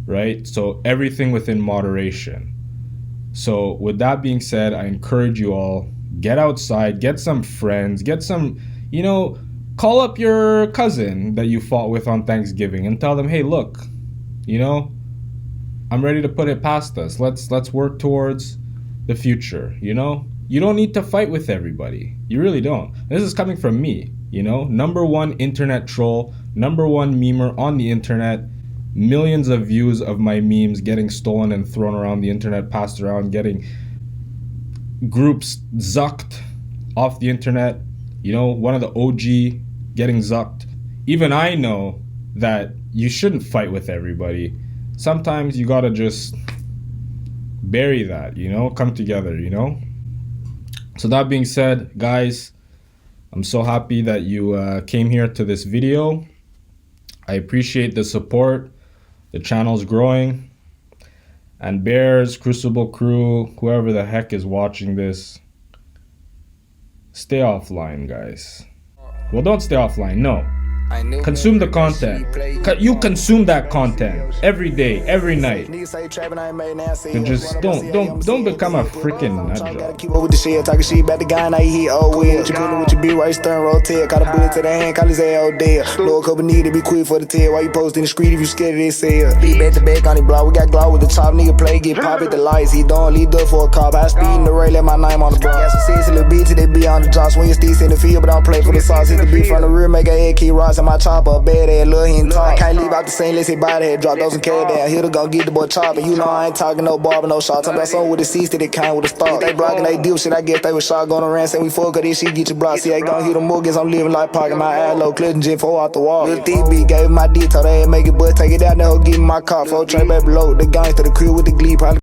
right? So everything within moderation. So with that being said, I encourage you all, get outside, get some friends, get some, you know, call up your cousin that you fought with on Thanksgiving and tell them, hey, look, you know, I'm ready to put it past us. Let's work towards the future, you know? You don't need to fight with everybody. You really don't. This is coming from me, you know? #1 internet troll, #1 memer on the internet, millions of views of my memes getting stolen and thrown around the internet, passed around, getting groups zucked off the internet, you know, one of the OG getting zucked. Even I know that you shouldn't fight with everybody. Sometimes you gotta just bury that, you know, come together, you know? So that being said, guys, I'm so happy that you came here to this video. I appreciate the support. The channel's growing. And Bears, Crucible Crew, whoever the heck is watching this, stay offline, guys. Well, don't stay offline, no. Consume the content. You consume that content every day, every night. And just don't become a freaking nut job. Keep up with the shit, talking shit about the guy, now he oh well. You coolin' with your beat, right stern rotate. Got a bullet to the hand, call his ass out there. Low couple need to be quick for the tail. Why you posting the street if you scared of this sale? Beat back to back on the block, we got glow with the top nigga play, get pop at the lights. He don't lead up for a cop. I speed in the rail, let my name on the block. Got some sexy little bitch, they be on the job. Swing your sticks in the field, but I don't play for the sauce. Hit the beat from the rear, make a head key rocks in my chopper. Bad ass, look, he ain't talk. Can't leave out the scene, let's hit body head, drop those some cash down. Here to go get the boy chopping. You know I ain't talking no barber, no shot. Talking about something with the seats that they came with the start. They blocking they deal shit, I guess they was shot going around saying we fuck, cause this shit get your block. See, I gon' hit them mortgage, I'm living like pocket. My ass low, clutching J4 off the wall. Lil' DB gave my D, told they ain't make it, but take it out now, give me my car. Flow train back below, the gangster, the crew with the glee, probably.